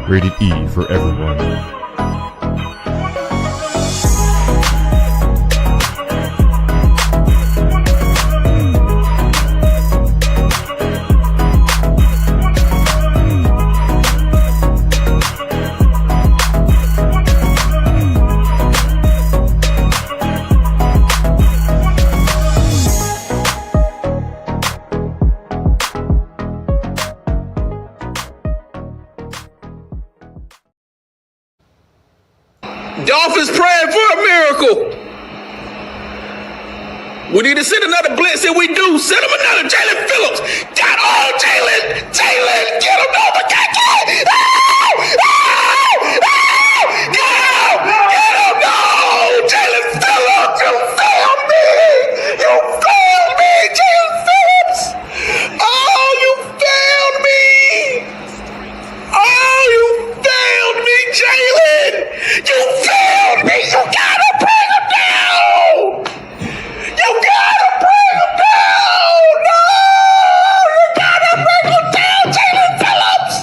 Rated E for everyone. Dolphins praying for a miracle. We need to send another blitz, and we do. Send him another Jalen Phillips. Got all Jalen. Jalen, get him over. Get him. Get him. No. Jalen Phillips, you failed me. You failed me, Jalen Phillips. Oh, you failed me. Oh, you failed me, Jalen. You failed me. You gotta bring him down. You gotta bring him down. No, you gotta bring him down, Jalen Phillips.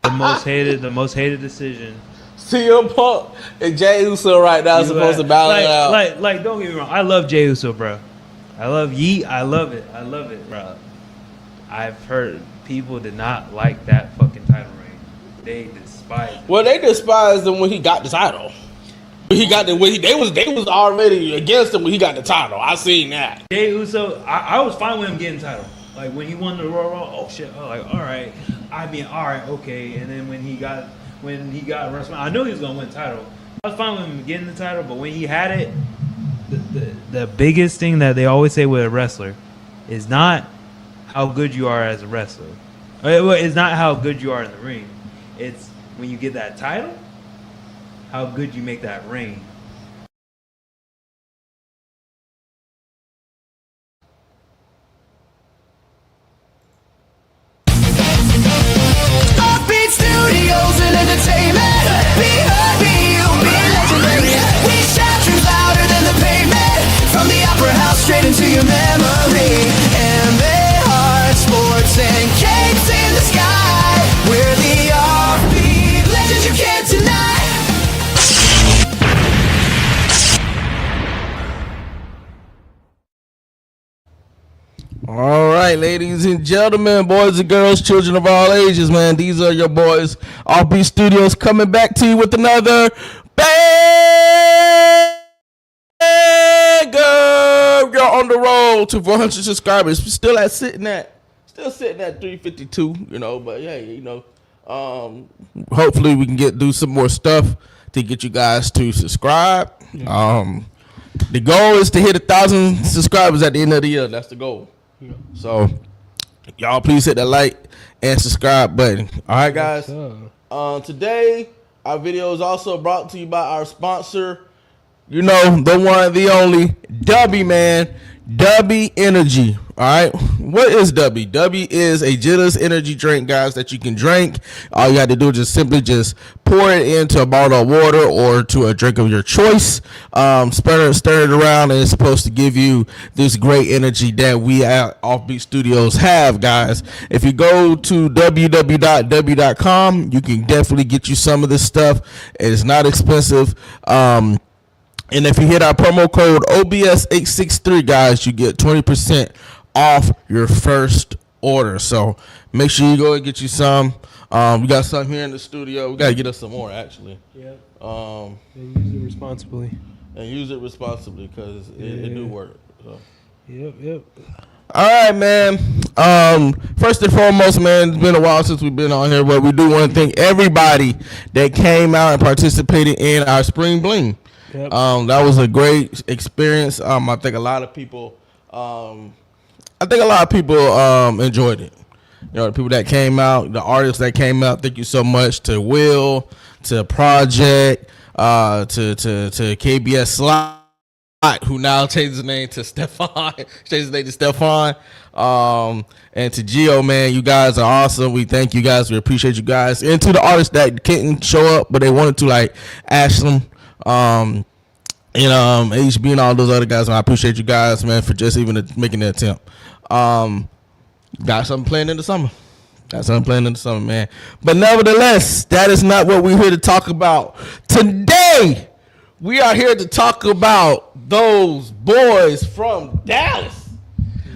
The most hated decision. CM Punk and Jey Uso right now supposed to battle it out. Like, don't get me wrong. I love Jey Uso, bro. I love Yeet. I love it, bro. I've heard people did not like that fucking title reign. They despise it. Well, they despised him when he got the title. They was already against him when he got the title. I seen that. Jey Uso, I was fine with him getting the title. Like when he won the Royal Rumble, oh shit, I was like, all right. I mean, all right, okay. And then when he got WrestleMania, I knew he was gonna win the title. I was fine with him getting the title, but when he had it, the biggest thing that they always say with a wrestler is not how good you are as a wrestler. It's not how good you are in the ring. It's when you get that title, how good you make that reign. OffBeat Studios and entertainment. Be heard, be you, be legendary. We shout truth louder than the pavement. From the opera house straight into your memory. And they heart sports and cakes in the sky. We're the OffBeat legends you can't deny. All right, ladies and gentlemen, boys and girls, children of all ages, man. These are your boys, OffBeat Studios, coming back to you with another banger. You're on the road to 400 subscribers. Still sitting at 352, but hey, hopefully we can do some more stuff to get you guys to subscribe. The goal is to hit 1,000 subscribers at the end of the year. That's the goal. So, y'all please hit that like and subscribe button. All right, guys. Today, our video is also brought to you by our sponsor, the one, the only, Dubby, man. Dubby Energy. All right. What is Dubby? Dubby is a Jitters energy drink, guys, that you can drink. All you got to do is just pour it into a bottle of water or to a drink of your choice. Stir it around, and it's supposed to give you this great energy that we at OffBeat Studios have, guys. If you go to www.dubby.com, you can definitely get you some of this stuff. It's not expensive. And if you hit our promo code OBS863, guys, you get 20% off your first order. So make sure you go and get you some. We got some here in the studio. We got to get us some more, actually. Yep. And use it responsibly. Because it do work. So. Yep. All right, man. First and foremost, man, it's been a while since we've been on here, but we do want to thank everybody that came out and participated in our Spring Bling. Yep. That was a great experience. I think a lot of people enjoyed it. The people that came out, the artists that came out, thank you so much to Will, to Project, to KBS Slot, who now changed his name to Stefan. And to Gio, man, you guys are awesome. We thank you guys. We appreciate you guys. And to the artists that couldn't show up, but they wanted to, like Ashlyn, and HB and all those other guys. And I appreciate you guys, man, for just even making the attempt. Got something planned in the summer. Man. But nevertheless, that is not what we're here to talk about. Today, we are here to talk about those boys from Dallas.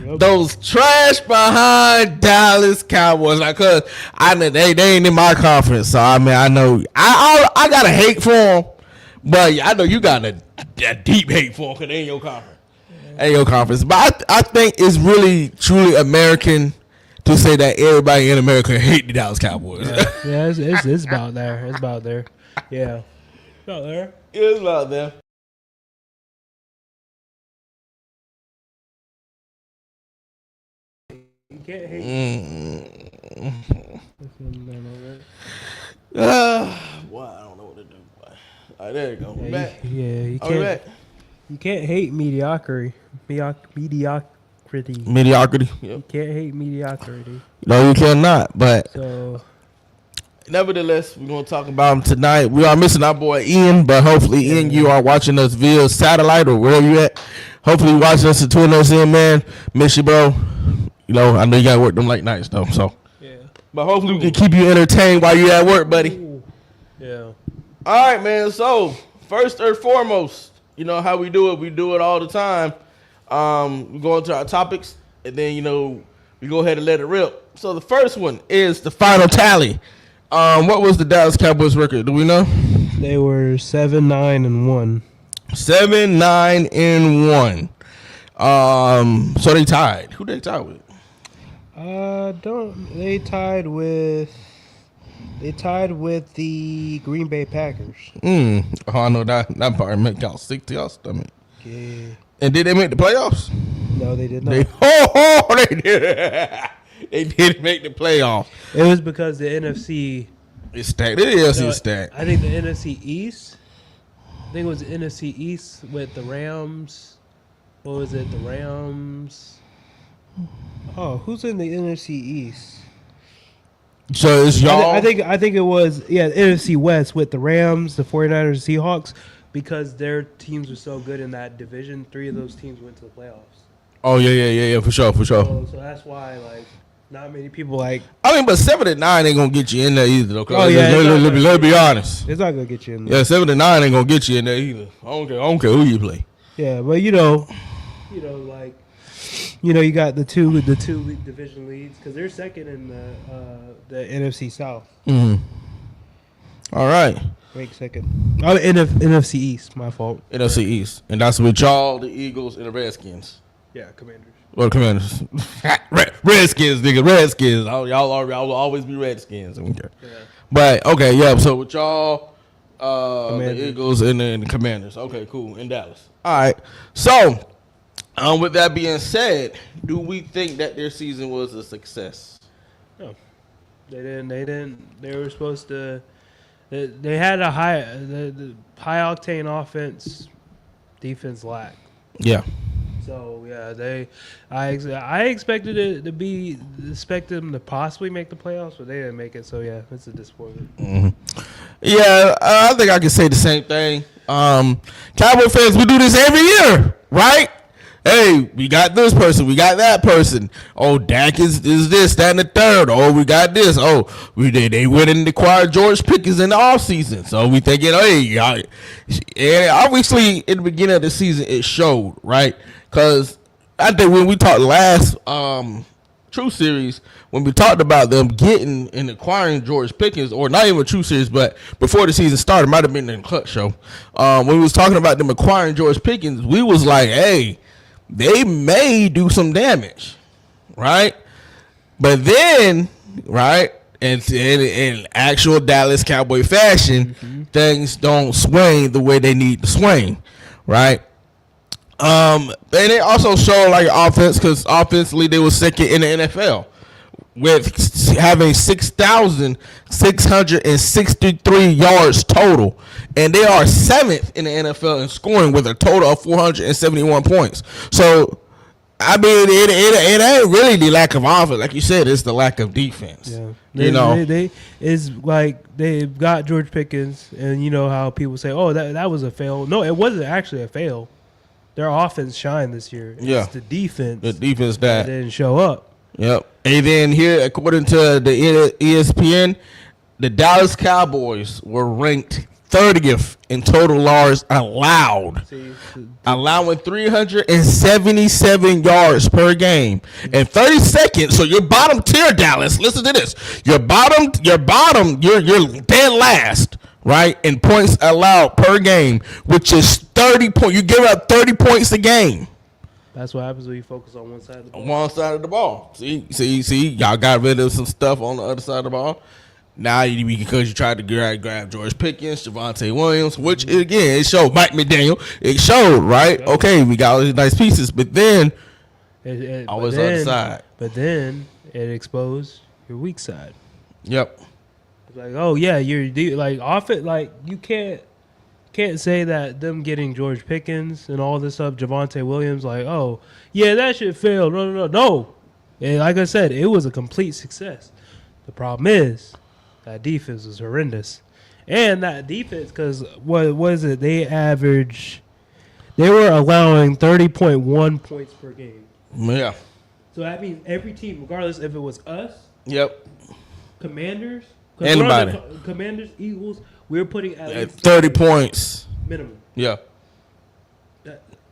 Yep. Those trash behind Dallas Cowboys. Like, cause I know they ain't in my conference. So I know I got a hate for them. But I know you got a deep hate for them because they ain't your conference. Ain't your conference. But I think it's really, truly American to say that everybody in America hate the Dallas Cowboys. Yeah, it's about there. It's about there. Yeah. About there. It's about there. You can't hate. Boy, I don't know what to do. Boy. All right, there you go. We're Yeah, back. you Are we can't. back? You can't hate mediocrity. Mediocrity. Mediocrity. Yep. You can't hate mediocrity. No, you cannot. But So nevertheless, we're going to talk about him tonight. We are missing our boy Ian, but hopefully, Ian, you are watching us via satellite or wherever you at. Hopefully, you're watching us and tuning us in, man. Miss you, bro. You know, I know you got to work them late nights, though. So, yeah. But hopefully, we can keep you entertained while you're at work, buddy. Ooh. Yeah. All right, man. So, first and foremost, you know how we do it. We do it all the time. We go into our topics, and then, you know, we go ahead and let it rip. So, the first one is the final tally. What was the Dallas Cowboys record? Do we know? They were 7-9-1. 7-9-1. So they tied. Who they tied with? They tied with the Green Bay Packers. Oh, I know that part make y'all sick to y'all stomach. Yeah. And did they make the playoffs? No, they did not. They did. They did make the playoffs. It was because the NFC. It's stacked. It is stacked. I think the NFC East. I think it was the NFC East with the Rams. What was it? The Rams. Oh, who's in the NFC East? So it's y'all. I think it was the NFC West with the Rams, the 49ers, Seahawks, because their teams were so good in that division. 3 of those teams went to the playoffs. Oh yeah, for sure. So that's why not many people I mean, but 7-9 ain't gonna get you in there either, though. Oh, yeah, Let's be honest. It's not gonna get you in there. Yeah, 7-9 ain't gonna get you in there either. I don't care who you play. Yeah, but you got the two division leads because they're second in the NFC South. Mm-hmm. All right. Ranked second. Oh, NFC East. My fault. NFC East, and that's with y'all, the Eagles, and the Redskins. Yeah, Commanders. Well, Commanders. Redskins, nigga. Redskins. Y'all will always be Redskins. Okay. Yeah. But, okay, yeah. So, with y'all, the Commanders. Eagles and then the Commanders. Okay, cool. In Dallas. All right. So, with that being said, do we think that their season was a success? No. They didn't. They were supposed to. They had a high octane offense. Defense lacked. Yeah. So yeah, I expected them to possibly make the playoffs, but they didn't make it. So yeah, it's a disappointment. Mm-hmm. Yeah, I think I can say the same thing. Cowboy fans, we do this every year, right? Hey, we got this person, we got that person. Oh, Dak is this, that, and the third. Oh, we got this. Oh, they went and acquired George Pickens in the offseason. So we thinking, hey, and obviously in the beginning of the season it showed, right? Because I think when we talked last True Series, when we talked about them getting and acquiring George Pickens, or not even True Series, but before the season started, might have been in the Clutch Show. When we was talking about them acquiring George Pickens, we was like, hey, they may do some damage, right? But then, right, in actual Dallas Cowboy fashion, things don't swing the way they need to swing, right? And it also showed like offense, because offensively they were second in the NFL with having 6,663 yards total, and they are 7th in the NFL in scoring with a total of 471 points. So I mean, it ain't really the lack of offense, like you said. It's the lack of defense. Yeah, You know? they it's like they've got George Pickens, and you know how people say, "Oh, that was a fail." No, it wasn't actually a fail. Their offense shined this year. It's Yeah. the defense. The defense that that. didn't show up. Yep. And then here, according to the ESPN, the Dallas Cowboys were ranked 30th in total yards allowed, See, allowing 377 yards per game, and 32nd. So your bottom tier, Dallas. Listen to this. You're dead last, right, in points allowed per game, which is 30 points. You give up 30 points a game. that's what happens when you focus on one side of the ball. On one side of the ball. See, y'all got rid of some stuff on the other side of the ball. Now, because you tried to grab George Pickens, Javonte Williams, which, again, it showed. Mike McDaniel, it showed, right? Yep. Okay, we got all these nice pieces, but then, Always always the other side. But then it exposed your weak side. Yep. It's like, oh yeah, like off it. Like you can't say that them getting George Pickens and all this stuff, Javonte Williams, like, oh yeah, that shit failed. No. And like I said, it was a complete success. The problem is that defense was horrendous, and that defense, because what was it? They were allowing 30.1 points per game. Yeah. So that means every team, regardless if it was us, Yep. Commanders, 'cause Anybody. we're on the Commanders, Eagles, we're putting at least 30 points. minimum. Yeah.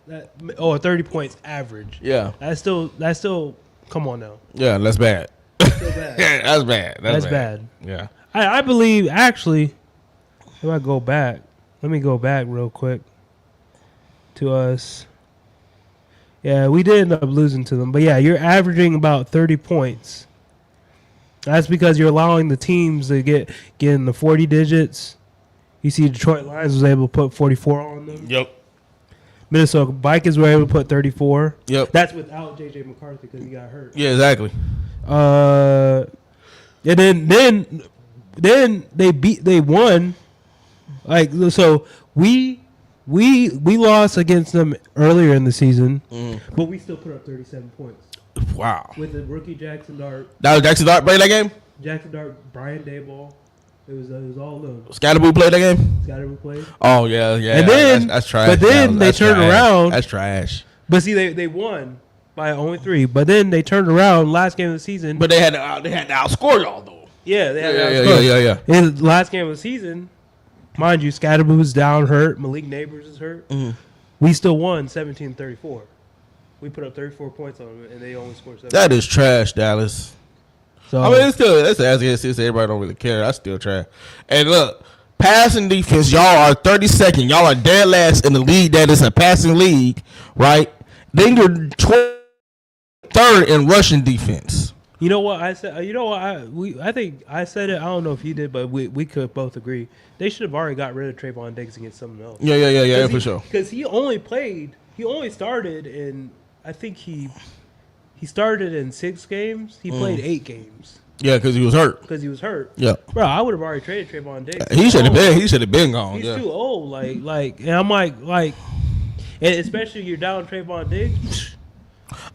30 points average. Yeah. That's still. Come on now. Yeah, that's bad. Still bad. That's bad. That's bad. Yeah. I believe actually. If I go back, let me go back real quick to us. Yeah, we did end up losing to them, but yeah, you're averaging about 30 points. That's because you're allowing the teams to get in the 40 digits. You see, Detroit Lions was able to put 44 on them. Yep. Minnesota Vikings were able to put 34. Yep. That's without J.J. McCarthy because he got hurt. Yeah, exactly. And then they won. Like, so we lost against them earlier in the season, but we still put up 37 points Wow. with the rookie Jackson Dart. That was Jackson Dart played that game? Jackson Dart, Brian Daboll. It was all them. Scatterboo played that game? Scotty played. Oh, yeah. And then that's trash. But then they That's turned trash. around. That's trash. But see, they won by only 3. But then they turned around last game of the season. But they had to outscore y'all, though. yeah, they had Yeah. In the last game of the season, mind you, Scatterboo's down hurt. Malik Neighbors is hurt. Mm-hmm. We still won 17-34. We put up 34 points on them, and they only scored 7. That is trash, Dallas. So, I mean, it's still, that's as everybody don't really care. That's still trash. And look, passing defense, y'all are 32nd. Y'all are dead last in the league that is a passing league, right? Then you're 23rd in rushing defense. you know what I said? You know what I think I said it. I don't know if you did, but we could both agree they should have already got rid of Trayvon Diggs and get something else. Yeah, for sure. Because he only started in, I think he started in 6 games. He played 8 games. Yeah, because he was hurt. Because he was hurt. Yeah. Bro, I would have already traded Trayvon Diggs. He should have been gone. He's Yeah. too old. Like, and I'm like, and especially you're down Trayvon Diggs.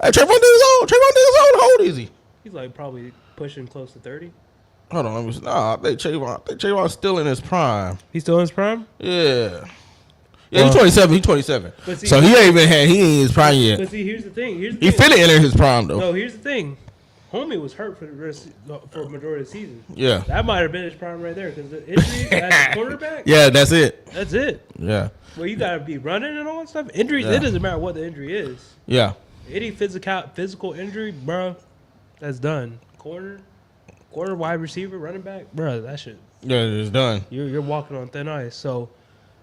Hey, Trayvon Diggs is old. How old is he? He's like probably pushing close to 30. Hold on, let me see. Nah, I think Trayvon's still in his prime. He's still in his prime. Yeah. Yeah, he's 27. He's 27. But see- So he ain't in his prime yet. But see, here's the thing. He finna enter his prime though. No, here's the thing. Homie was hurt for a majority of the season. Yeah. That might have been his prime right there because the injury as a quarterback. Yeah, that's it. That's it. Yeah. Well, you gotta be running and all that stuff. Injuries. Yeah. It doesn't matter what the injury is. Yeah. Any physical injury, bro, that's done. Corner, wide receiver, running back, bro, that shit. Yeah, it's done. You're walking on thin ice. So,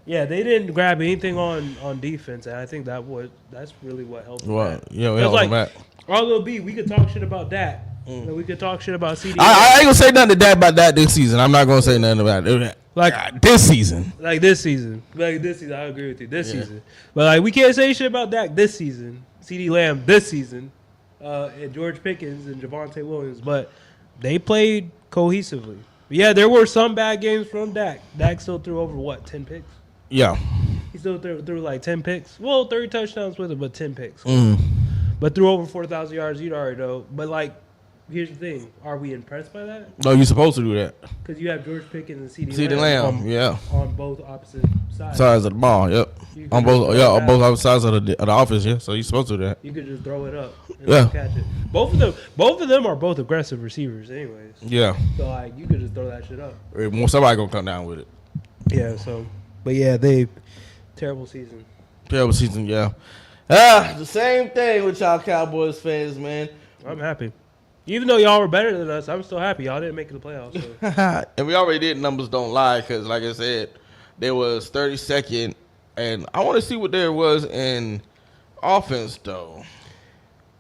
yeah, they didn't grab anything on defense, and I think that's really what helped. them Well, back. yeah, we It's held like, him back. although we could talk shit about Dak. And we could talk shit about CD. I ain't gonna say nothing to that about that this season. I'm not gonna say nothing about it. Like this season. Like this season, I agree with you. This season, but like we can't say shit about Dak this season. CD Lamb this season, and George Pickens and Javonte Williams, but they played cohesively. But yeah, there were some bad games from Dak. Dak still threw over 10 picks. Yeah. He still threw like 10 picks. Well, 30 touchdowns with it, but 10 picks. But threw over 4,000 yards, you'd already know. But, like, here's the thing. Are we impressed by that? No, you're supposed to do that. Because you have George Pickens and CeeDee CeeDee Lamb, yeah. On both opposite sides. Sides of the ball, yep. You On could both, just yeah, throw on it both out. other sides of the office, yeah. So you're supposed to do that. You could just throw it up and Yeah. catch it. Both of them are both aggressive receivers anyways. Yeah. So, like, you could just throw that shit up. Somebody gonna come down with it. Yeah, so. But, yeah, they terrible season. Terrible season, yeah. The same thing with y'all Cowboys fans, man. I'm happy. Even though y'all were better than us, I'm still happy. Y'all didn't make it to the playoffs. So. And we already did numbers don't lie because, like I said, there was 32nd, and I want to see what there was in offense, though.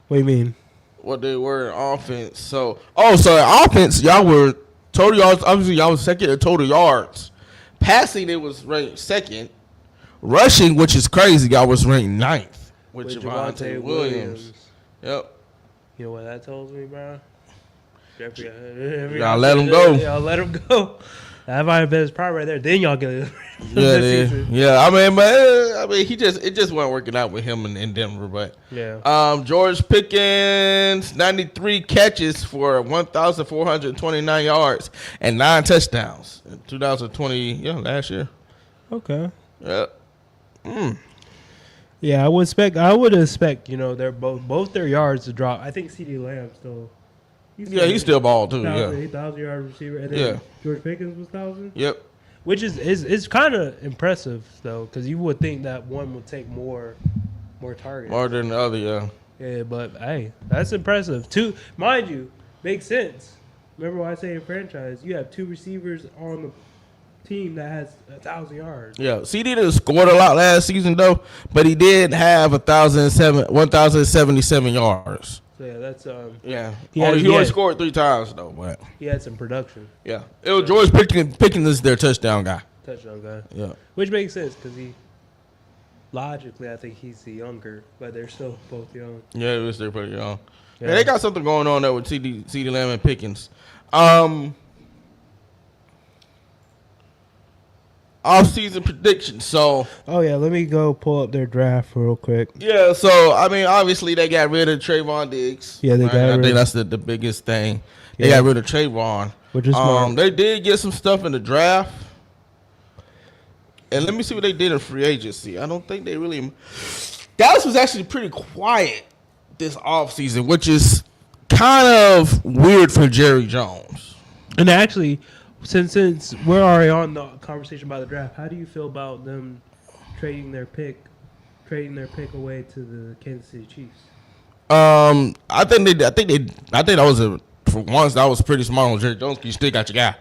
What do you mean? What they were in offense. So in offense, y'all were total yards. Obviously, y'all was second in total yards. Passing, it was ranked second. Rushing, which is crazy, y'all was ranked ninth with Javonte Williams. Yep. You know what that tells me, bro? Y'all let him go. Y'all let him go. That might have been his prime right there. Then y'all get it. Yeah. I mean, it just wasn't working out with him in Denver. But yeah. George Pickens, 93 catches for 1,429 yards and 9 touchdowns in 2020. Yeah, last year. Okay. Yeah. Yeah, I would expect, you know, they're both their yards to drop. I think CeeDee Lamb still. He's still ball too. 1,000 yard receiver, and then George Pickens was 1,000. Yep. Which is kind of impressive though, because you would think that one would take more targets. More than the other, yeah. Yeah, but hey, that's impressive. Mind you, makes sense. Remember what I say in franchise, you have 2 receivers on the team that has 1,000 yards. Yeah, CD didn't score a lot last season though, but he did have 1,077 yards. So yeah, that's Yeah, He only had- scored 3 times though, but he had some production. yeah, it was George Pickens is their touchdown guy. Touchdown guy. Yeah, Which makes sense because logically, I think he's the younger, but they're still both young. yeah, it was still pretty young. Yeah. Yeah, they got something going on there with CD Lamb and Pickens. Off-season predictions. So Oh yeah, let me go pull up their draft real quick. yeah, so I mean, obviously they got rid of Trayvon Diggs. Yeah, they got I rid think of- that's the biggest thing. They Yeah. got rid of Trayvon, Which is smart. They did get some stuff in the draft, and let me see what they did in free agency. I don't think they really. Dallas was actually pretty quiet this offseason, which is kind of weird for Jerry Jones. And actually, since we're already on the conversation about the draft, how do you feel about them trading their pick away to the Kansas City Chiefs? I think that was for once that was pretty smart on Jerry Jones. 'Cause you still got your guy,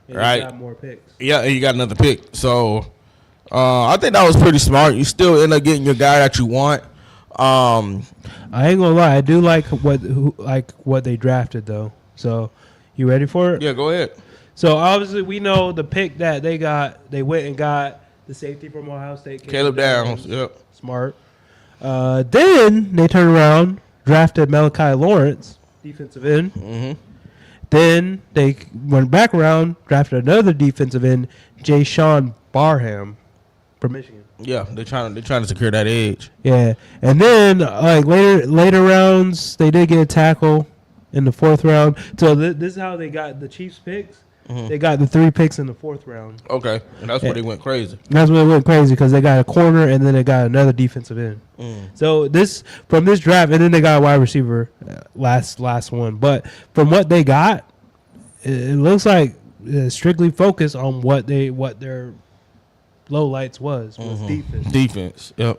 And right? they got more picks. Yeah, and you got another pick. So I think that was pretty smart. You still end up getting your guy that you want. I ain't gonna lie, I do like what they drafted though. So, you ready for it? Yeah, go ahead. So obviously we know the pick that they got. They went and got the safety from Ohio State, Caleb Downs. Yep. Smart. Then they turned around, drafted Malachi Lawrence, defensive end. Mm-hmm. Then they went back around, drafted another defensive end, Jay Sean Barham from Michigan. Yeah, they're trying to secure that edge. Yeah, and then like later rounds, they did get a tackle in the 4th round. So this is how they got the Chiefs picks. Mm-hmm. They got the 3 picks in the 4th round. Okay, and that's where they went crazy. That's when it went crazy because they got a corner and then they got another defensive end. So from this draft, and then they got a wide receiver last one. But from what they got, it looks like strictly focused on what their low lights was defense. Defense. Yep.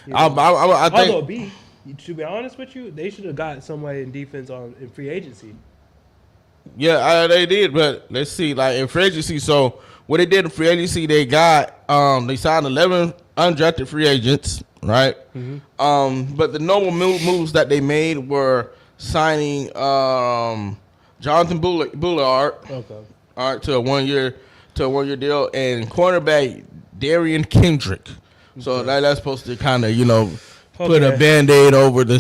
You know? I think. Although to be honest with you, they should have got somebody in defense in free agency. Yeah, they did, but let's see. Like in free agency, so what they did in free agency, they got they signed 11 undrafted free agents, right? Mm-hmm. But the normal moves that they made were signing Jonathan Bullard, Okay. all right, to a 1 year deal, and cornerback Darian Kendrick. So that's supposed to kind of put a Band-Aid over the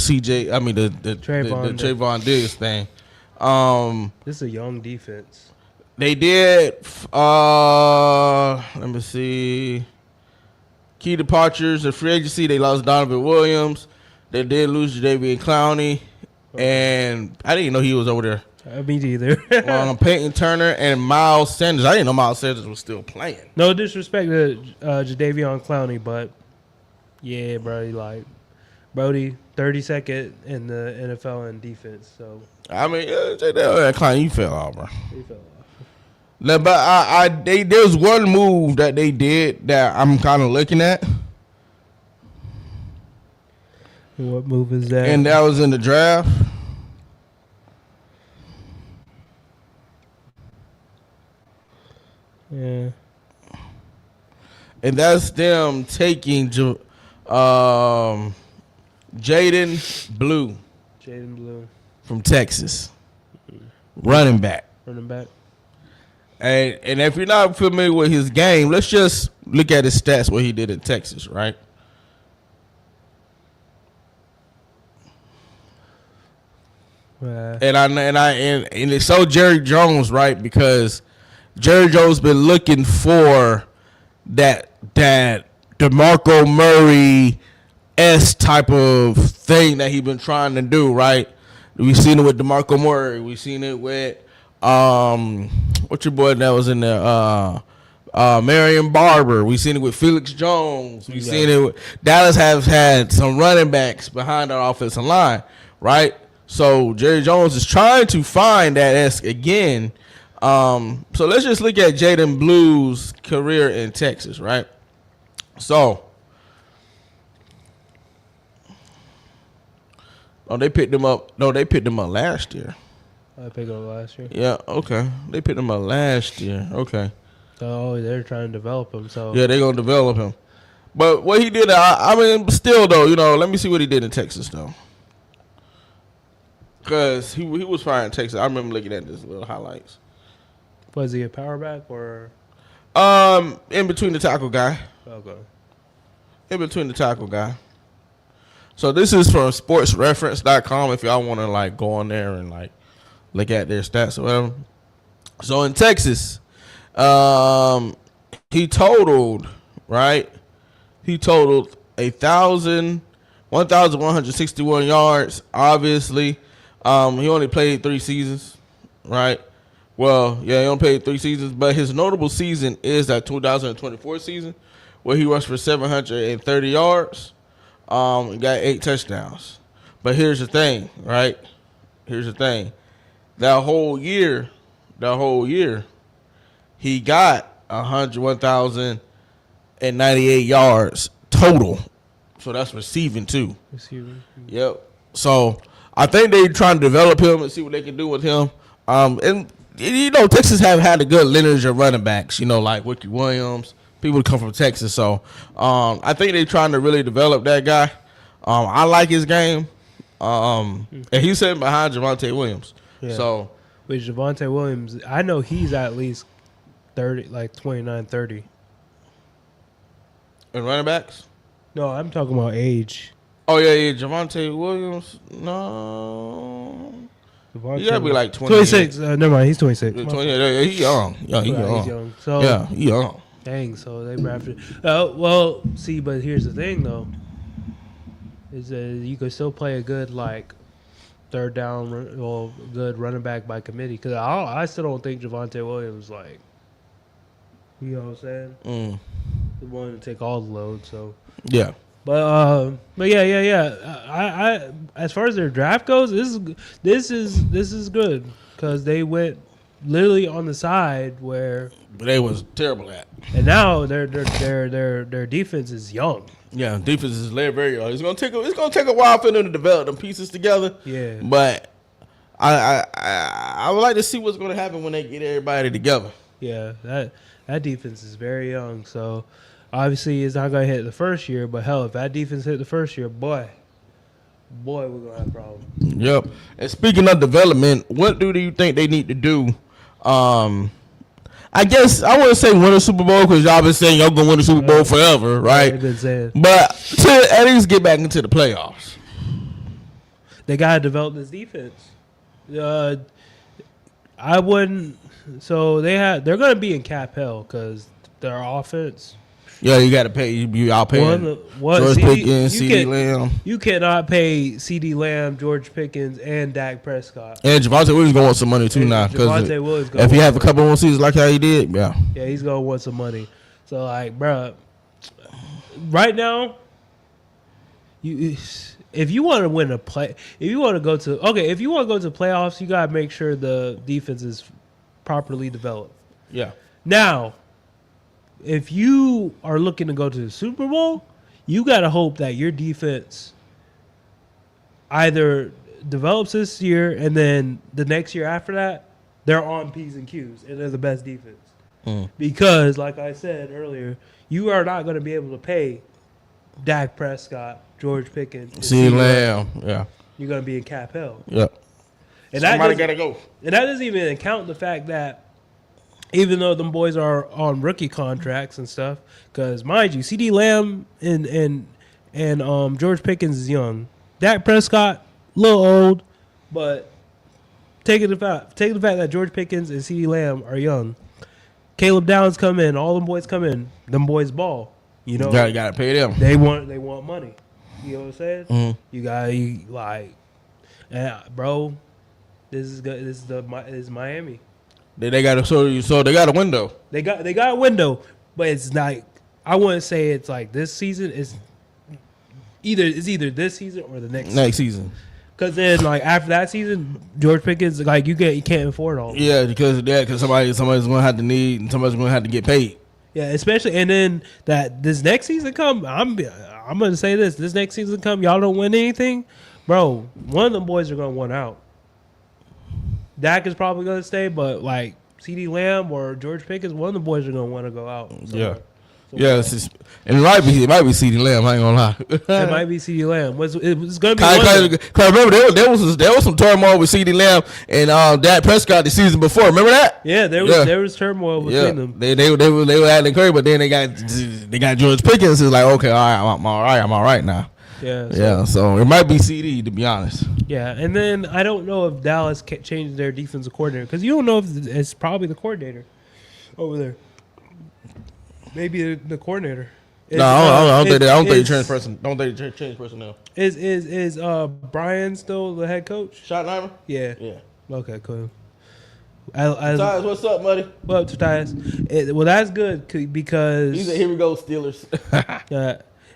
Trayvon Diggs thing. This is a young defense. They did. Let me see. Key departures in free agency. They lost Donovan Williams. They did lose Jadeveon Clowney, and I didn't know he was over there. Me neither. Peyton Turner and Miles Sanders. I didn't know Miles Sanders was still playing. No disrespect to Jadeveon Clowney, but yeah, bro, Brody 32nd in the NFL in defense. So I mean, Clowney, you fell out, bro. he fell off. No, but there's one move that they did that I'm kind of looking at, What move is that? and that was in the draft. Yeah. And that's them taking Jaden Blue Jaden Blue, from Texas, running back. running back. And if you're not familiar with his game, let's just look at his stats, what he did in Texas, right? And it's so Jerry Jones, right? Because Jerry Jones been looking for that DeMarco Murray type of thing that he been trying to do, right? We've seen it with DeMarco Murray. We've seen it with what's your boy that was in there? Marion Barber. We've seen it with Felix Jones. We've seen it with Dallas has had some running backs behind our offensive line, right? So Jerry Jones is trying to find that again. So let's just look at Jaden Blue's career in Texas, right? So, they picked him up. No, they picked him up last year. I picked up last year. Yeah, okay. They picked him up last year. Okay. Oh, they're trying to develop him. So Yeah, they're gonna develop him. But what he did, I mean, still though, let me see what he did in Texas though. Because he was fine in Texas. I remember looking at this little highlights. was he a power back or? In between the tackle guy. Okay. In between the tackle guy. So this is from sportsreference.com if y'all want to go on there and look at their stats or whatever. So in Texas, he totaled 1,161 yards. Obviously, he only played 3 seasons, right? Well, yeah, he only played 3 seasons, but his notable season is that 2024 season where he rushed for 730 yards, got 8 touchdowns. But here's the thing, right? Here's the thing. That whole year, he got 101,098 yards total. So that's receiving too. Receiving. Yep. So I think they trying to develop him and see what they can do with him. And Texas have had a good lineage of running backs. Like Ricky Williams, people that come from Texas. So I think they're trying to really develop that guy. I like his game. And he's sitting behind Javonte Williams. Yeah. So with Javonte Williams, I know he's at least 30, 29, 30. and running backs. No, I'm talking about age. Oh yeah, Javonte Williams. No, Javonte you gotta be like 20. 26. Never mind, he's 26. 20, yeah, he young. Yeah, he young. He's young. So Yeah, he young. dang, so they drafted. Well, see, but here's the thing though, is that you could still play a good third down, good running back by committee. Because I still don't think Javonte Williams you know what I'm saying, the one to take all the load. So Yeah. but yeah. I as far as their draft goes, this is good because they went literally on the side where. But they was terrible at. And now their defense is young. Yeah, defense is very young. It's gonna take a while for them to develop them pieces together. Yeah. But I would like to see what's gonna happen when they get everybody together. Yeah, that defense is very young. So obviously it's not gonna hit the first year, but hell, if that defense hit the first year, boy, we're gonna have problems. Yep. And speaking of development, what do you think they need to do? I guess I wouldn't say win a Super Bowl because y'all been saying y'all gonna win the Super Bowl forever, right? They've been saying. But to at least get back into the playoffs. They gotta develop this defense. I wouldn't. So they're gonna be in cap hell because their offense Yeah, you got to pay. Y'all pay George Pickens, CeeDee Lamb. You cannot pay CeeDee Lamb, George Pickens, and Dak Prescott. And Javonte Williams going to want some money too now. Because if he have a couple more seasons like how he did, yeah, he's going to want some money. So, like, bro, right now, if you want to win a play, if you want to go to playoffs, you got to make sure the defense is properly developed. Yeah. Now, if you are looking to go to the Super Bowl, you got to hope that your defense either develops this year and then the next year after that, they're on P's and Q's and they're the best defense. Because, like I said earlier, you are not going to be able to pay Dak Prescott, George Pickens, CeeDee Lamb. Yeah. You're going to be in cap hell. Yeah. And somebody got to go. And that doesn't even account the fact that even though them boys are on rookie contracts and stuff, because mind you, CeeDee Lamb and George Pickens is young. Dak Prescott, a little old, but taking the fact that George Pickens and CeeDee Lamb are young. Caleb Downs come in, all them boys come in, them boys ball. You know, you gotta pay them. They want money. You know what I'm saying? Mm-hmm. Bro, this is Miami. They got they got a window. They got a window, but it's not. I wouldn't say it's like this season. It's either this season or the next season. Because then, like after that season, George Pickens, like you can't afford all. Yeah, because of that, because somebody's gonna have to need, and somebody's gonna have to get paid. Yeah, especially and then that this next season come. I'm gonna say this next season come. Y'all don't win anything, bro. One of them boys are gonna want out. Dak is probably gonna stay, but like CeeDee Lamb or George Pickens, one of the boys are gonna want to go out. Yeah. Yeah, and it might be CeeDee Lamb. I ain't gonna lie. It might be CeeDee Lamb. It's gonna be. Cause remember there was some turmoil with CeeDee Lamb and Dak Prescott the season before. Remember that? Yeah, there was turmoil between them. They were acting crazy, but then they got George Pickens. Is like, okay, I'm all right now. Yeah. So it might be CD to be honest. Yeah, and then I don't know if Dallas changed their defensive coordinator because you don't know if it's probably the coordinator over there. Maybe the coordinator. I don't think they change personnel. Is Brian still the head coach? Schottenheimer? Yeah. Yeah. Okay, cool. Tyus, what's up, buddy? What up, Tyus? Well, that's good because he said, "Here we go, Steelers."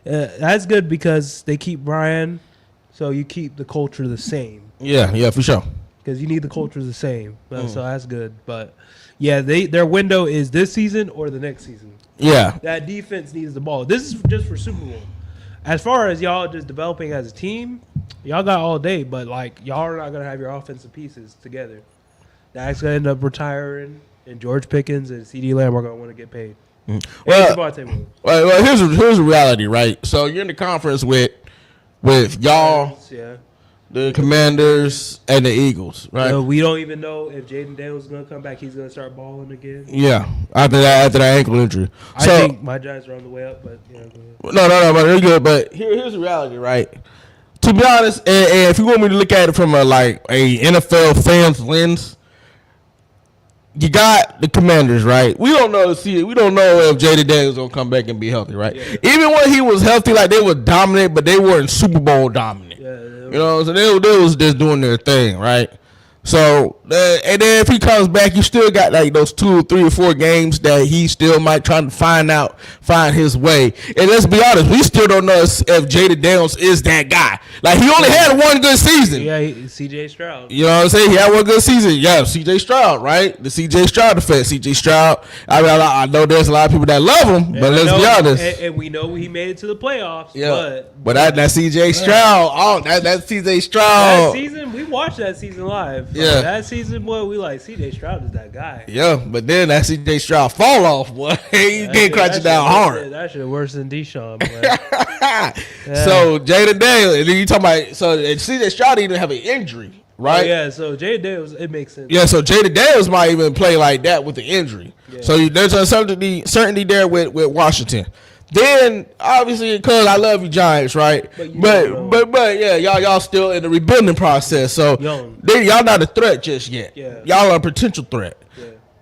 That's good because they keep Brian, so you keep the culture the same. Yeah, for sure. Because you need the culture the same, so that's good. But yeah, their window is this season or the next season. Yeah, that defense needs the ball. This is just for Super Bowl. As far as y'all just developing as a team, y'all got all day, but like y'all are not gonna have your offensive pieces together. Dak's gonna end up retiring, and George Pickens and CeeDee Lamb are gonna want to get paid. Well, here's the reality, right? So you're in the conference with y'all, the Commanders, and the Eagles, right? So we don't even know if Jaden Daniels is gonna come back. He's gonna start balling again. Yeah, after that ankle injury. I think my Giants are on the way up, but yeah. No, but they're good. But here's the reality, right? To be honest, and if you want me to look at it from a NFL fan's lens. You got the Commanders, right? We don't know if Jaden Daniels gonna come back and be healthy, right? Yeah. Even when he was healthy, like they were dominant, but they weren't Super Bowl dominant. Yeah, you know, so they was just doing their thing, right? So, and then if he comes back, you still got like those 2, 3, or 4 games that he still might try to find his way. And let's be honest, we still don't know if Jaden Daniels is that guy. Like, he only had one good season. Yeah, C.J. Stroud. You know what I'm saying? He had one good season. Yeah, C.J. Stroud, right? The C.J. Stroud effect. C.J. Stroud, I know there's a lot of people that love him, but let's be honest. And we know he made it to the playoffs. Yeah. But that C.J. Stroud, that C.J. Stroud. That season, we watched that season live. Yeah. That season, boy, we like C.J. Stroud is that guy. Yeah, but then that C.J. Stroud fall off, boy. He get crunching down hard. That shit worse than Deshaun, boy. So, Jaden Daniels, and then you talking about, C.J. Stroud didn't even have an injury, right? Oh, yeah, so Jaden Daniels, it makes sense. Yeah, so Jaden Daniels might even play like that with the injury. Yeah. So there's uncertainty there with Washington. Then obviously, because I love you Giants, right? But yeah, y'all still in the rebuilding process. So y'all not a threat just yet. Yeah. Y'all are a potential threat,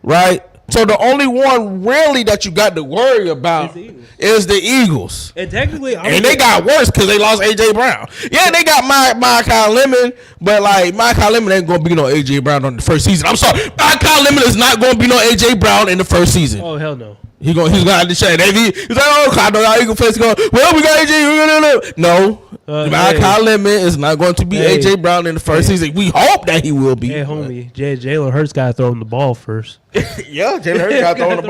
right? So the only one really that you got to worry about is the Eagles. And technically, they got worse because they lost AJ Brown. Yeah, they got Kyle Lemon, but like Kyle Lemon ain't gonna be no AJ Brown on the first season. I'm sorry, Kyle Lemon is not gonna be no AJ Brown in the first season. Oh hell no. He's gonna have to share. He's like, oh, I know how Eagle fans go. Well, we got AJ. No, Kyle Lemon is not going to be AJ Brown in the first season. We hope that he will be. Hey, homie, Jalen Hurts got to throw him the ball first. Yeah, Jalen Hurts got to throw him the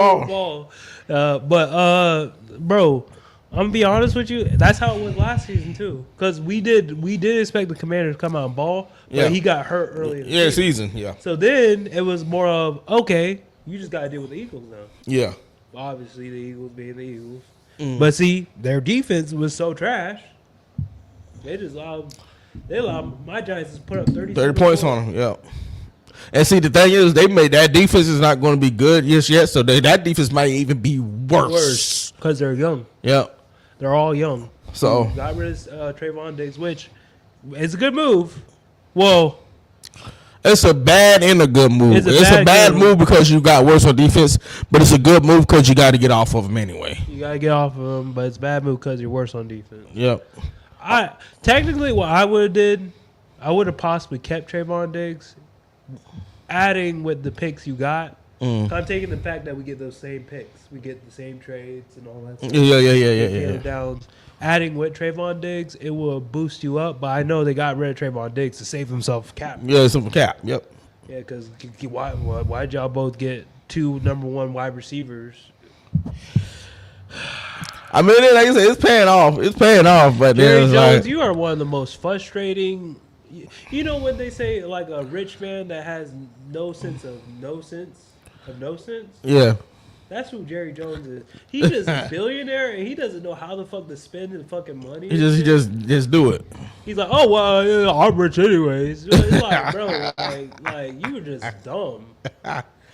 ball. Bro, I'm gonna be honest with you. That's how it was last season too. Because we did expect the Commanders to come out and ball, but he got hurt early in the season. Yeah. So then it was more of okay, you just got to deal with the Eagles now. Yeah. Obviously, the Eagles being the Eagles. But see, their defense was so trash. They allowed my Giants to put up 30 points on them. Yeah. And see, the thing is, they made that defense is not going to be good yet. So that defense might even be worse. Because they're young. Yeah. They're all young. So got rid of Trayvon Diggs, which is a good move. Well, it's a bad and a good move. It's a bad move because you got worse on defense, but it's a good move because you got to get off of them anyway. You got to get off of them, but it's a bad move because you're worse on defense. Yep. Technically, what I would have did, I would have possibly kept Trayvon Diggs, adding with the picks you got. I'm taking the fact that we get those same picks. We get the same trades and all that stuff. Yeah. Downs. Adding with Trayvon Diggs, it will boost you up. But I know they got rid of Trayvon Diggs to save himself cap. Yeah, some cap. Yep. Yeah, because why'd y'all both get 2 number 1 wide receivers? I mean, like I said, it's paying off. It's paying off. But Jerry Jones, you are one of the most frustrating. You know when they say like a rich man that has no sense of no sense? Yeah. That's who Jerry Jones is. He's just a billionaire and he doesn't know how the fuck to spend his fucking money. He just do it. He's like, oh well, yeah, I'm rich anyways. It's like, bro, like you were just dumb.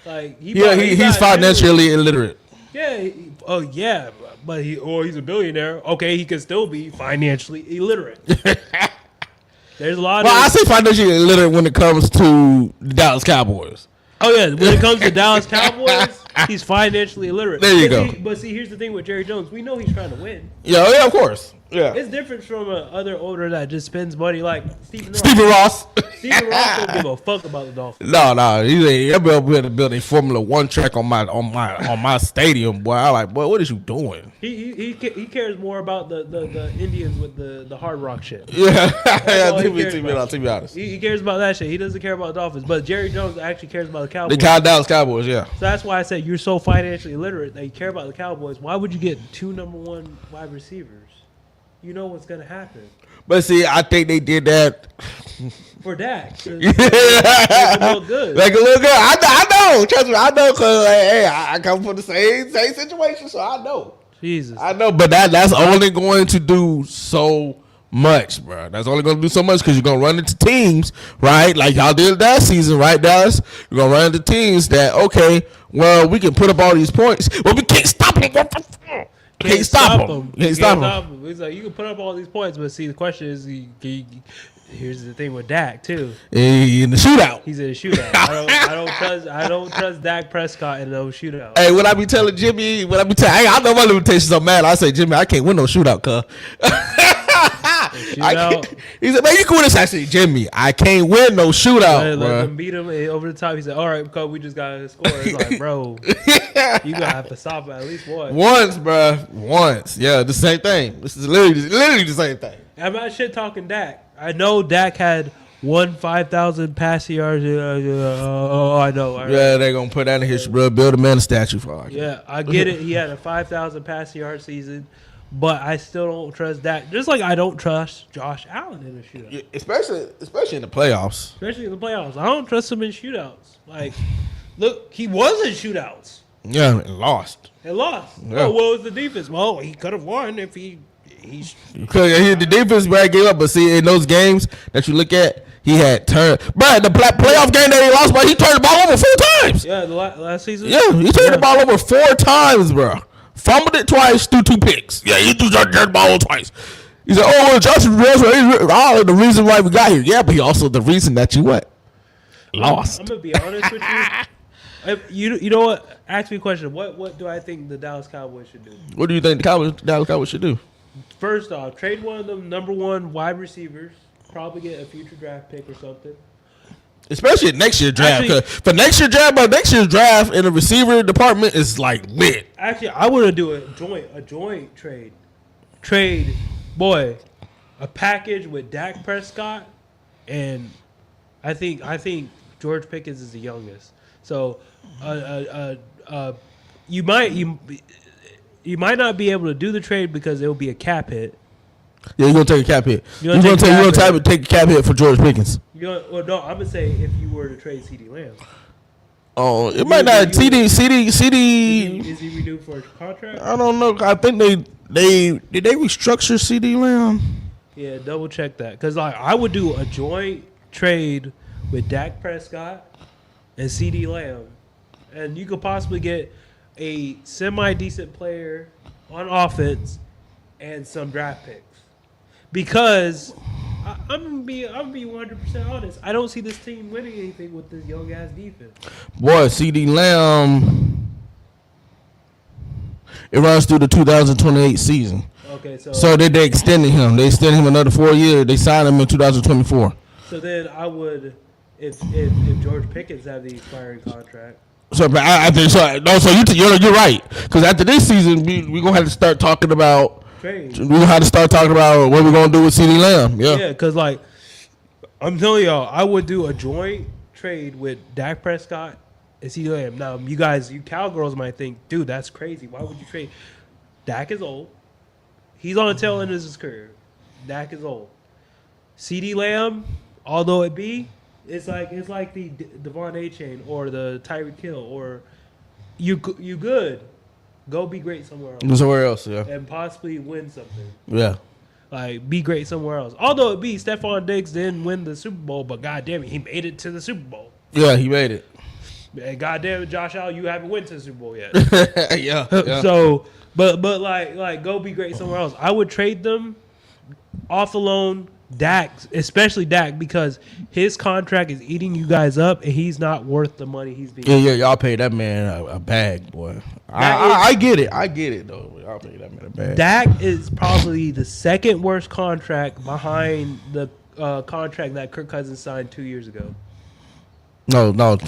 Like he's financially illiterate. Yeah, but he's a billionaire. Okay, he can still be financially illiterate. There's a lot. I say financially illiterate when it comes to the Dallas Cowboys. Oh yeah, when it comes to Dallas Cowboys, he's financially illiterate. There you go. But see, here's the thing with Jerry Jones. We know he's trying to win. Yeah, of course. Yeah. It's different from other owner that just spends money like Stephen Ross. Stephen Ross don't give a fuck about the Dolphins. No, he'll be able to build a Formula One track on my stadium, boy. I like, boy, what is you doing? He cares more about the Indians with the hard rock shit. Yeah, to be honest. He cares about that shit. He doesn't care about the Dolphins. But Jerry Jones actually cares about the Cowboys. The Dallas Cowboys, yeah. So that's why I said you're so financially illiterate that you care about the Cowboys. Why would you get 2 number 1 wide receivers? You know what's gonna happen. But see, I think they did that for Dak. Make it look good. Make it look good. I know. Trust me, I know. Cause hey, I come from the same situation, so I know. Jesus, I know. But that's only going to do so much, bro. That's only going to do so much because you're gonna run into teams, right? Like y'all did that season, right, Dallas? You're gonna run into teams that well, we can put up all these points, but we can't stop them. Can't stop him. Can't stop him. It's like you can put up all these points, but see, the question is, here's the thing with Dak too. In the shootout, he's in a shootout. I don't trust Dak Prescott in no shootout. Hey, when I be telling Jimmy, I know my limitations are mad. I say, Jimmy, I can't win no shootout, cuz. He said, man, you can win this. I said, Jimmy, I can't win no shootout. Let them beat him over the top. He said, all right, because we just got to score. It's like, bro, you got to have to stop at least once. Once, bro. Once. Yeah, the same thing. This is literally the same thing. I'm not shit talking Dak. I know Dak had 5,000 passing yards. I know. Yeah, they're going to put that in history, bro. Build a man a statue for it. Yeah, I get it. He had a 5,000 passing yard season. But I still don't trust Dak. Just like I don't trust Josh Allen in a shootout. Yeah, especially in the playoffs. Especially in the playoffs. I don't trust him in shootouts. Like, look, he was in shootouts. Yeah, and lost. Yeah. Oh, what was the defense? Well, he could have won if he's the defense gave up. But see, in those games that you look at, he had turned. But the playoff game that he lost, but he turned the ball over 4 times. Yeah, the last season. Yeah, he turned the ball over 4 times, bro. Fumbled it twice, threw 2 picks. Yeah, he threw the ball twice. He said, oh, well, Justin Ross, the reason why we got here. Yeah, but he also the reason that you what? Lost. I'm going to be honest with you. You know what? Ask me a question. What do I think the Dallas Cowboys should do? What do you think the Dallas Cowboys should do? First off, trade one of them number one wide receivers. Probably get a future draft pick or something. Especially next year's draft. Actually- 'Cause for next year's draft, but next year's draft in the receiver department is like lit. Actually, I want to do a joint trade. Trade, boy, a package with Dak Prescott, and I think George Pickens is the youngest. So, you might not be able to do the trade because it will be a cap hit. Yeah, you're gonna take a cap hit. You're You're gonna gonna take a cap hit for George Pickens. Well, no, I'm gonna say if you were to trade CD Lamb, Oh, it might not. CD. is he renewed for a contract? I don't know. I think did they restructure CD Lamb? Yeah, double check that because I would do a joint trade with Dak Prescott and CD Lamb, and you could possibly get a semi decent player on offense and some draft picks. Because I'm gonna be 100% honest. I don't see this team winning anything with this young ass defense. Boy, CD Lamb. It runs through the 2028 season. Okay, So they extended him. They extended him another 4 years. They signed him in 2024. so then I would if George Pickens have the expiring contract. So, but I think so. No, so you're right. Because after this season, we gonna have to start talking about. Trade. We gonna have to start talking about what we're gonna do with CD Lamb. Yeah. Yeah, because I'm telling y'all, I would do a joint trade with Dak Prescott and CeeDee Lamb. Now, you cowgirls might think, dude, that's crazy. Why would you trade? Dak is old. He's on the tail end of his career. Dak is old. CeeDee Lamb, although it's like the Devon A. Chain or the Tyreek Hill or you good. Go be great somewhere else. Somewhere else, yeah. And possibly win something. Yeah. Like, be great somewhere else. Although Stephon Diggs didn't win the Super Bowl, but goddamn it, he made it to the Super Bowl. Yeah, he made it. And goddamn it, Josh Allen, you haven't went to the Super Bowl yet. yeah. So, but like, go be great somewhere else. I would trade them off alone. Dak, especially Dak, because his contract is eating you guys up, and he's not worth the money he's being. Yeah, y'all pay that man a bag, boy. I get it though. Y'all pay that man a bag. Dak is probably the second worst contract behind the contract that Kirk Cousins signed 2 years ago. No,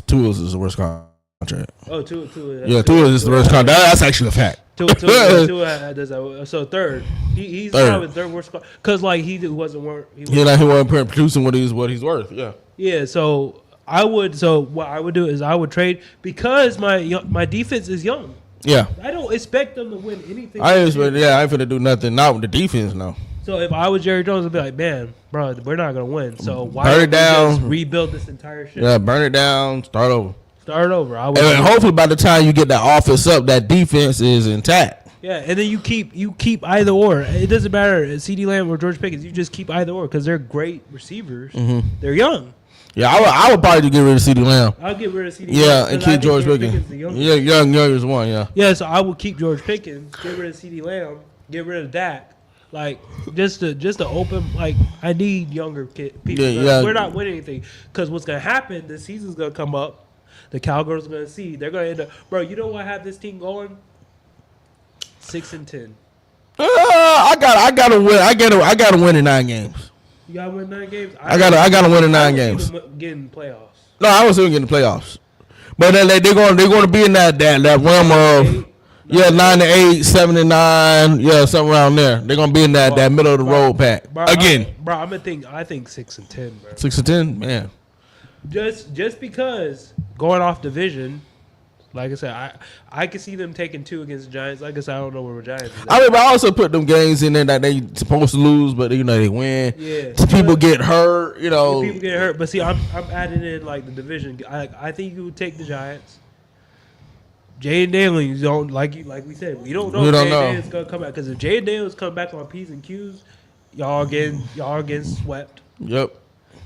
Tua is the worst contract. Oh, Tua. Yeah, Tua is the worst contract. That's actually a fact. Tua does that. So third, he's probably the third worst because he wasn't worth. He wasn't producing what he's worth. Yeah. Yeah. So what I would do is I would trade because my defense is young. Yeah. I don't expect them to win anything. I ain't finna do nothing. Not with the defense, no. So if I was Jerry Jones, I'd be like, man, bro, we're not gonna win. So why burn it don't we down, just rebuild this entire shit? Yeah, burn it down, start over. And then hopefully by the time you get that offense up, that defense is intact. Yeah, and then you keep either or. It doesn't matter, CeeDee Lamb or George Pickens. You just keep either or because they're great receivers. Mm-hmm. They're young. Yeah, I would probably get rid of CeeDee Lamb. I'll get rid of CeeDee Lamb. Yeah, and keep George Pickens. Yeah, young is one. Yeah. Yeah, so I would keep George Pickens, get rid of CeeDee Lamb, get rid of Dak. Like just to open. Like I need younger people. Yeah. We're not winning anything because what's gonna happen? The season's gonna come up. The Cowgirls are gonna see. They're gonna end up, bro. You know what have this team going? 6-10. I gotta win. I gotta win in 9 games. You gotta win 9 games. I gotta win in 9 games. Getting playoffs. No, I was still getting the playoffs, but they're going to be in that realm of 9-8, 7-9, something around there. They're gonna be in that middle of the road pack again. I think 6-10, bro. 6-10, man. Just because going off division, like I said, I can see them taking 2 against the Giants. Like I said, I don't know where the Giants is at. But I also put them games in there that they supposed to lose, but they win. Yeah, people get hurt. People get hurt. But see, I'm adding in like the division. I think you would take the Giants. Jaden Daniels don't like we said. We don't know if Jaden Daniels is gonna come back because if Jaden Daniels come back on P's and Q's, y'all getting swept. Yep.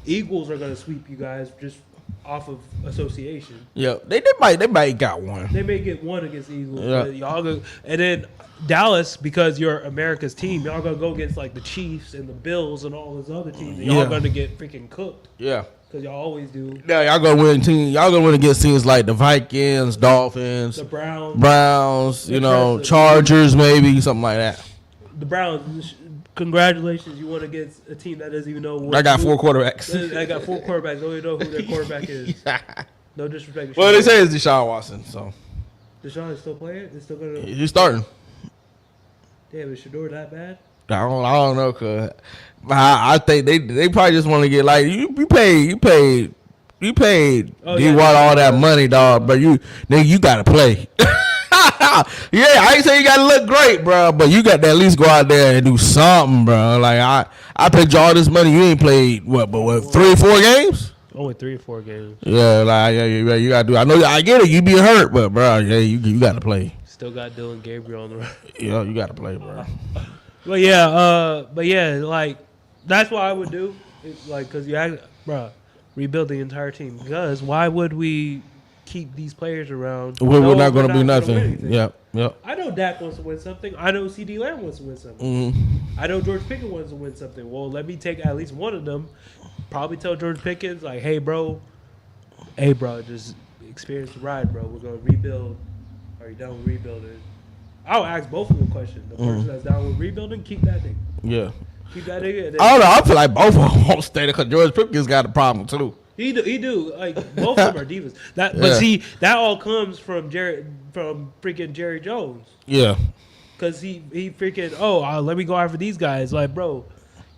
Eagles are gonna sweep you guys just off of association. Yeah, they might got one. They may get one against the Eagles. Yeah. But y'all go, and then Dallas, because you're America's team, y'all gonna go against like the Chiefs and the Bills and all those other teams. And y'all gonna get freaking cooked. Yeah. because y'all always do. Yeah, y'all gonna win Y'all gonna win against teams like the Vikings, Dolphins, The Browns. Browns. You know, Impressive. Chargers, maybe something like that. The Browns. Congratulations, you won against a team that doesn't even know. I got 4 quarterbacks. I got 4 quarterbacks. Don't even know who their quarterback is. No disrespect. Well, they say it's Deshaun Watson, so Deshaun is still playing. It's still gonna. he's starting. Damn, is Shador that bad? I don't know, cause I think they probably just want to get like you paid Oh, D yeah, Watt all that money, dog. But you gotta play. Yeah, I ain't say you gotta look great, bro, but you got to at least go out there and do something, bro. Like I paid you all this money, you ain't played what 3 or 4 games? Only 3 or 4 games. Yeah, like you gotta do. I know I get it, you be hurt, but bro, yeah, you gotta play. Still got Dylan Gabriel on the run. Yeah, you gotta play, bro. But yeah, like that's what I would do. It's like, cause you act, bro, rebuild the entire team. Because why would we keep these players around? We're not gonna be win nothing. anything? Yep. I know Dak wants to win something. I know CD Lamb wants to win something. Mm-hmm. I know George Pickens wants to win something. Well, let me take at least one of them. Probably tell George Pickens, like, hey, bro, just experience the ride, bro. We're going to rebuild. Are you down with rebuilding? I'll ask both of them a question. The person that's down with rebuilding, keep that nigga. Yeah. Keep that nigga. And then I don't know. I feel like both of them won't stay there because George Pickens got a problem too. He do. Like, both of them are divas. But Yeah. see, that all comes from freaking Jerry Jones. Yeah. Because he freaking, let me go after these guys. Like, bro,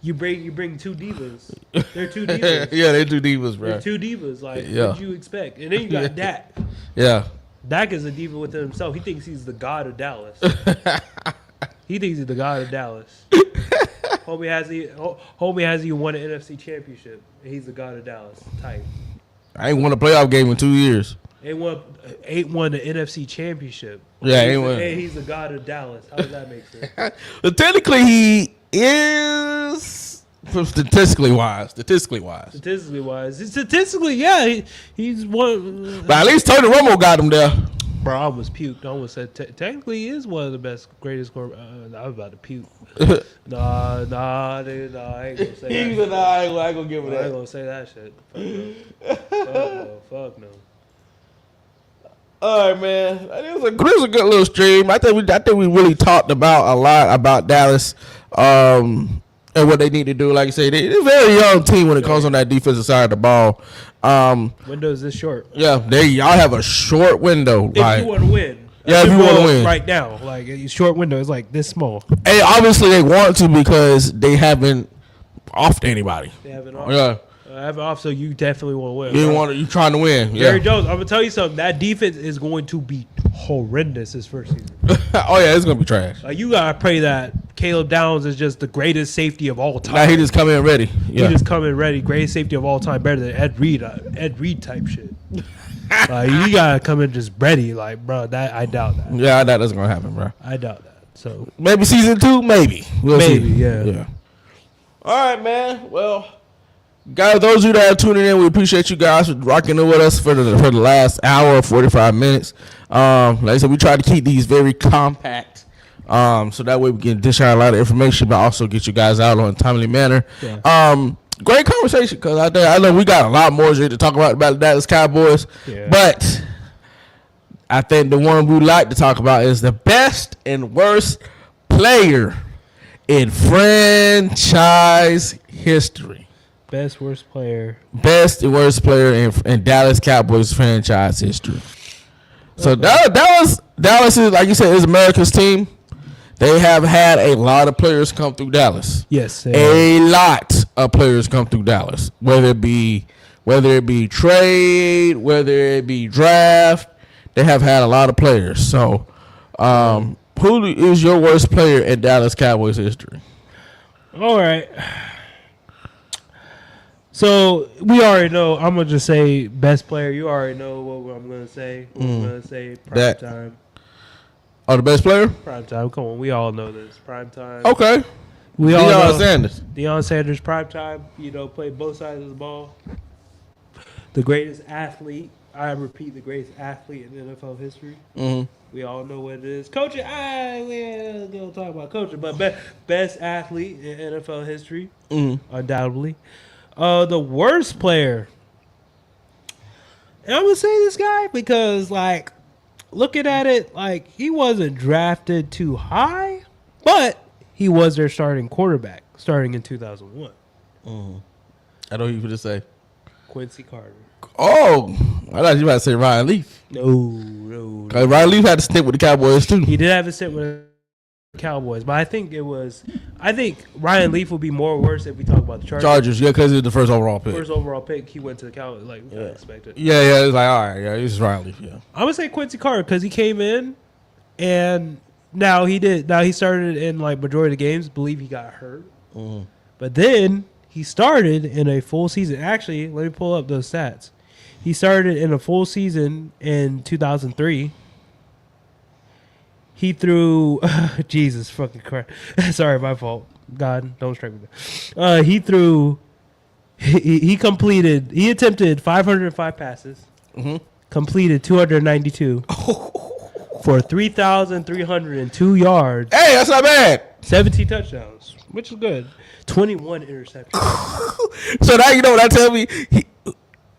you bring 2 divas. They're 2 divas. Yeah, they 2 divas, bro. They're 2 divas. Like, Yeah. what did you expect? And then you got Dak. Yeah. Dak is a diva within himself. He thinks he's the god of Dallas. He thinks he's the god of Dallas. Homie has he won an NFC championship, and he's the god of Dallas. Type. I ain't won a playoff game in 2 years. Ain't won the NFC championship. Yeah, and ain't won. And he's the god of Dallas. How does that make sense? But technically, he is statistically wise. Statistically, yeah, he's one. But at least Tony Romo got him there. Bro, I almost puked. I almost said technically he is one of the best, greatest. I was about to puke. Nah, dude, I ain't gonna say that. He said, I ain't gonna give him I ain't that. gonna say that shit. Fuck no. All right, man. It was a good little stream. I think we really talked about a lot about Dallas, and what they need to do. Like I said, they're a very young team when it comes on that defensive side of the ball. Window is this short. Yeah, y'all have a short window. If you want to win. Yeah, if you want to win. Right now. Like, a short window is like this small. And obviously they want to because they haven't offed anybody. They have it off. Yeah. Have it off, so you definitely want to win. You trying to win. Jerry Yeah. Jones, I'm going to tell you something. That defense is going to be horrendous this first season. Oh, yeah, it's going to be trash. Like, you got to pray that Caleb Downs is just the greatest safety of all time. Now he just come in ready. Yeah. He just come in ready. Greatest safety of all time. Better than Ed Reed type shit. Like, you got to come in just ready. Like, bro, I doubt that. Yeah, that doesn't going to happen, bro. I doubt that. So Maybe season 2, maybe. We'll maybe, see. yeah. All right, man. Well, guys, those of you that are tuning in, we appreciate you guys for rocking it with us for the last hour, 45 minutes. Like I said, we try to keep these very compact, so that way we can dish out a lot of information, but also get you guys out on a timely manner. Yeah. Great conversation, because I know we got a lot more to talk about the Dallas Cowboys, Yeah. but I think the one we like to talk about is the best and worst player in franchise history. Best, worst player. Best and worst player in Dallas Cowboys franchise history. So Dallas is, like you said, is America's team. They have had a lot of players come through Dallas. Yes. A lot of players come through Dallas, whether it be trade, whether it be draft. They have had a lot of players. So, who is your worst player in Dallas Cowboys history? All right. So we already know. I'm gonna just say best player. You already know what I'm gonna say. I'm gonna say prime time. Oh, the best player? Prime time. Come on, we all know this. Prime time. Okay. We all Deion know Sanders. Deion Sanders, prime time. Played both sides of the ball. The greatest athlete. I repeat, the greatest athlete in NFL history. Mm-hmm. We all know what it is. Coaching. We're gonna talk about coaching, but best athlete in NFL history, undoubtedly. The worst player. And I'm gonna say this guy because, like, looking at it, like, he wasn't drafted too high, but he was their starting quarterback starting in 2001. I know you were to say. Quincy Carter. Oh, I thought you were about to say Ryan Leaf. No. Cause Ryan Leaf had to stick with the Cowboys too. He did have a sit with the Cowboys, but I think Ryan Leaf would be more worse if we talk about the Chargers. Yeah, because he was the first overall pick. First overall pick, he went to the Cowboys, like I expected. Yeah, it's like, all right, yeah, this is Ryan Leaf, yeah. I'm gonna say Quincy Carter because he came in, and now he started in like majority of the games. Believe he got hurt, but then he started in a full season. Actually, let me pull up those stats. He started in a full season in 2003. He threw, Jesus fucking Christ. Sorry, my fault. God, don't strike me down. He attempted 505 passes, completed 292 for 3,302 yards. Hey, that's not bad. 17 touchdowns, which is good. 21 interceptions. So now you know what I tell me.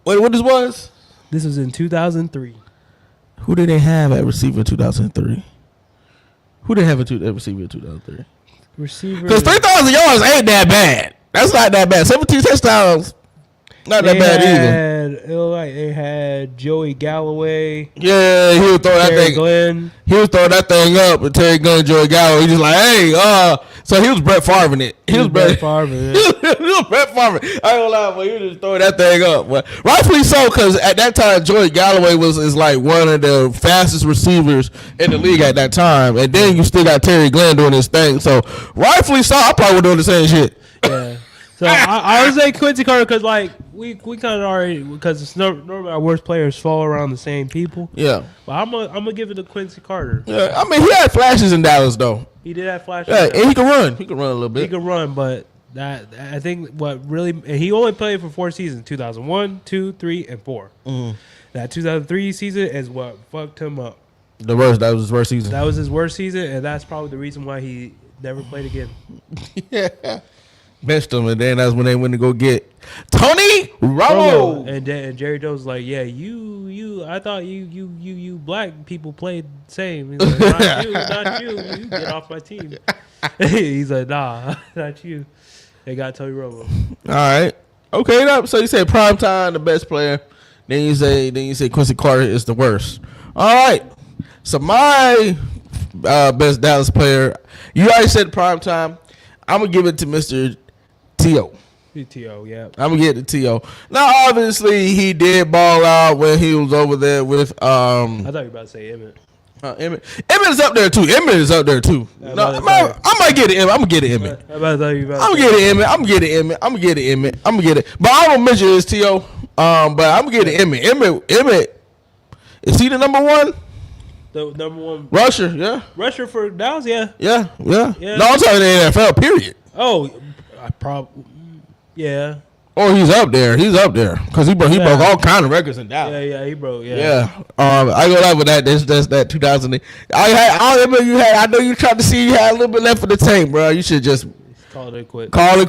What this was? This was in 2003. Who did they have at receiver in 2003? Who did they have at receiver in 2003? Receiver. Because 3,000 yards ain't that bad. That's not that bad. 17 touchdowns, not that bad either. It looked like they had Joey Galloway. Yeah, he was throwing that Terry thing. Glenn. He was throwing that thing up, and Terry Glenn, Joey Galloway. He just like, hey, so he was Brett Favre in it. He was Brett Favre. Yeah. He was Brett Favre. I ain't gonna lie, but he was just throwing that thing up. But rightfully so, because at that time, Joey Galloway is like one of the fastest receivers in the league at that time. And then you still got Terry Glenn doing his thing. So rightfully so, I probably would doing the same shit. Yeah. So I would say Quincy Carter because like we kind of already because it's normally our worst players fall around the same people. Yeah. But I'm gonna give it to Quincy Carter. Yeah. I mean, he had flashes in Dallas though. He did have flashes. Yeah, and he can run. He can run a little bit. He could run, but that I think what really and he only played for 4 seasons: 2001, 2, 3, and 4. That 2003 season is what fucked him up. That was his worst season. That was his worst season, and that's probably the reason why he never played again. Yeah. Benched him, and then that's when they went to go get Tony Romo. And Jerry Jones was like, yeah, you. I thought you black people played the same. He's like, not you. You get off my team. He's like, nah, not you. They got Tony Romo. All right, okay. So you said prime time the best player. Then you say Quincy Carter is the worst. All right. So my best Dallas player. You already said prime time. I'm gonna give it to Mr. T.O. T.O., yeah. I'm gonna get the T.O. Now, obviously, he did ball out when he was over there with I thought you were about to say Emmett. Emmett is up there too. No, I might get it. I'm gonna get it, Emmett. I'm gonna get it, Emmett. But I don't mention his T.O. But I'm gonna get it, Emmett. Emmett, is he the number one? The number one rusher, yeah. Rusher for Dallas, yeah. Yeah. No, I'm talking the NFL, period. Oh, I probably, yeah. Oh, he's up there. Because he broke all kind of records in Dallas. Yeah, he broke, I go out with that. That's that 2000. I know you tried to see you had a little bit left for the tank, bro. You should just call it quit right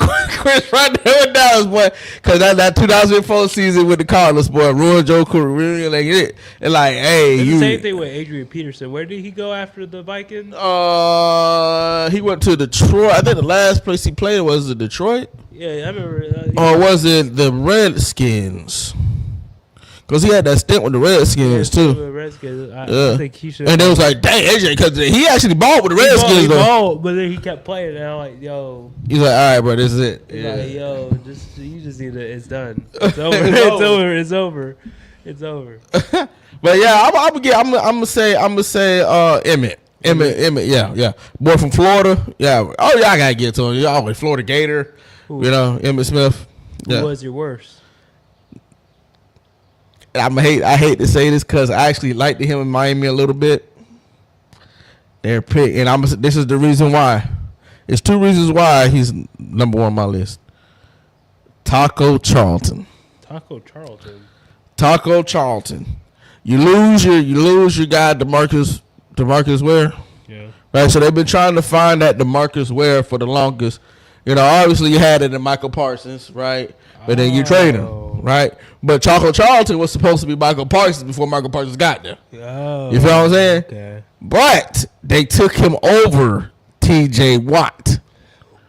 there with Dallas, boy. Because that 2004 season with the Cardinals, boy, ruined Joe career like it. And like, hey, it's the same thing with Adrian Peterson. Where did he go after the Vikings? He went to Detroit. I think the last place he played was Detroit. Yeah, I remember. Or was it the Redskins? Because he had that stint with the Redskins, too. I think he should. And it was like, dang, AJ, because he actually balled with the Redskins, he balled, but then he kept playing, and I'm like, yo. He's like, all right, bro, this is it. He's like, yo, you just need to, it's done. It's over. It's over. But yeah, I'm gonna say Emmett. Yeah. Boy from Florida. Yeah. Oh, yeah, I gotta get to him. You always Florida Gator. Who? You know, Emmitt Smith. Who was your worst? I hate to say this because I actually liked him in Miami a little bit. Their pick, and this is the reason why. It's 2 reasons why he's number 1 on my list. Taco Charlton. You lose your guy DeMarcus Ware. Yeah. Right. So they've been trying to find that DeMarcus Ware for the longest. You know, obviously you had it in Michael Parsons, right? But then you trade him. right? But Chocolate Charlton was supposed to be Michael Parsons before Michael Parsons got there. Oh, You feel what I'm saying? okay. But they took him over T.J. Watt.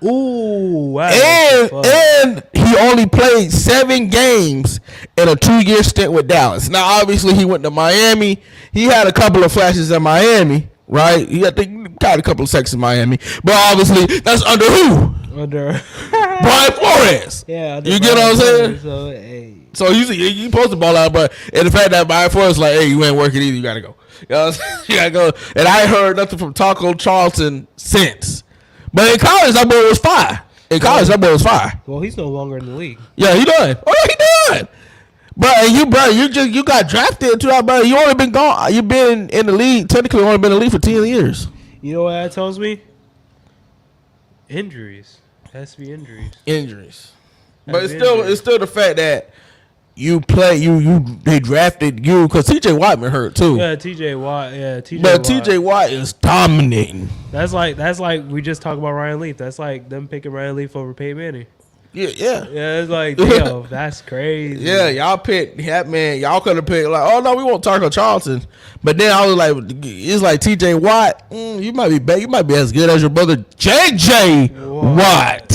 Ooh, wow. And he only played 7 games in a 2-year stint with Dallas. Now, obviously, he went to Miami. He had a couple of flashes in Miami, right? He got a couple of sacks in Miami. But obviously, that's under who? Under Brian Flores. Yeah, under You get what I'm saying? So, hey. So you supposed to ball out, but in the fact that Brian Flores like, hey, you ain't working either, you gotta go. You know what I'm saying? You gotta go. And I ain't heard nothing from Taco Charlton since. But in college, that boy was fire. Well, he's no longer in the league. Yeah, he done. Oh, yeah, he done. You got drafted to that, bro. You only been gone. You been in the league. Technically, only been in the league for 10 years. You know what that tells me? Injuries. Has to be injuries. But it's still the fact that you play. They drafted you because T.J. Watt been hurt too. Yeah, T.J. Watt. Yeah, T.J. But Watt. T.J. Watt is dominating. That's like we just talked about Ryan Leaf. That's like them picking Ryan Leaf over Peyton Manning. Yeah. Yeah, it's like, damn, that's crazy. Yeah, y'all picked that man. Y'all could have picked like, oh no, we want Taco Charlton. But then I was like, it's like T.J. Watt. You might be as good as your brother J.J. Watt.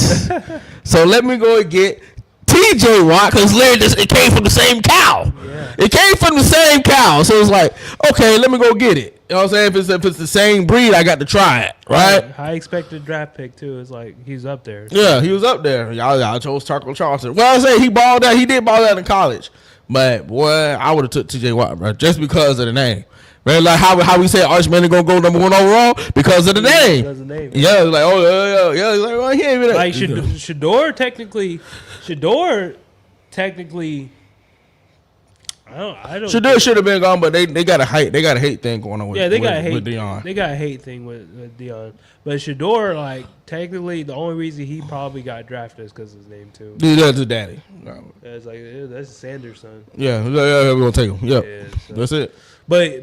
So let me go and get T.J. Watt because it came from the same cow. Yeah. It came from the same cow. So it's like, okay, let me go get it. You know what I'm saying? If it's the same breed, I got to try it, right? High expected draft pick too. It's like he's up there. Yeah, he was up there. Y'all chose Taco Charlton. Well, I say he balled out. He did ball out in college, but boy, I would have took T.J. Watt, bro, just because of the name. Man, like how we say Arch Manning gonna go number 1 overall because of the name. Because of the name. Yeah, like yeah. He's like, well, he ain't even Like Shador technically. I don't. Shador should have been gone, but they got a hate thing going on with Yeah, they got a hate. with Deion. They got a hate thing with Deion. But Shador, like technically, the only reason he probably got drafted is because of his name too. Yeah, that's his daddy. No. Yeah, it's like that's Sanders' son. Yeah, we're gonna take him. Yep. Yeah, so. That's it. But,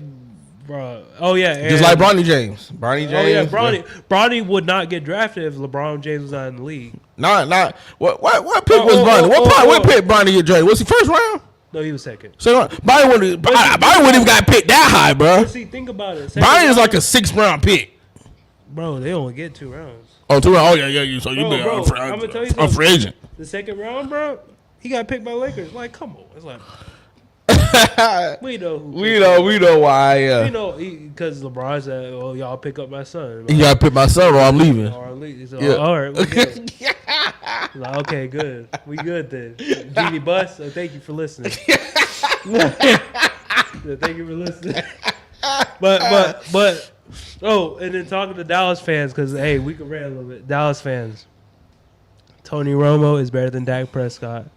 bro, Just like Bronny James. Oh yeah, Bronny would not get drafted if LeBron James was not in the league. Not what pick was Bronny? What pick Bronny get drafted? Was he first round? No, he was second. So Bronny wouldn't even got picked that high, bro. See, think about it. Bronny is like a 6th round pick. Bro, they only get 2 rounds. Oh, 2 rounds. Oh yeah. So you been I'm gonna tell you a free agent. The second round, bro, he got picked by Lakers. Like, come on, it's like we know why. We know because LeBron said, "Oh, y'all pick up my son." You gotta pick my son, or I'm leaving. So, all right, we good. Like, okay, good. We good then. Genie Bus, thank you for listening. Thank you for listening. But and then talking to Dallas fans because hey, we can rant a little bit. Dallas fans, Tony Romo is better than Dak Prescott.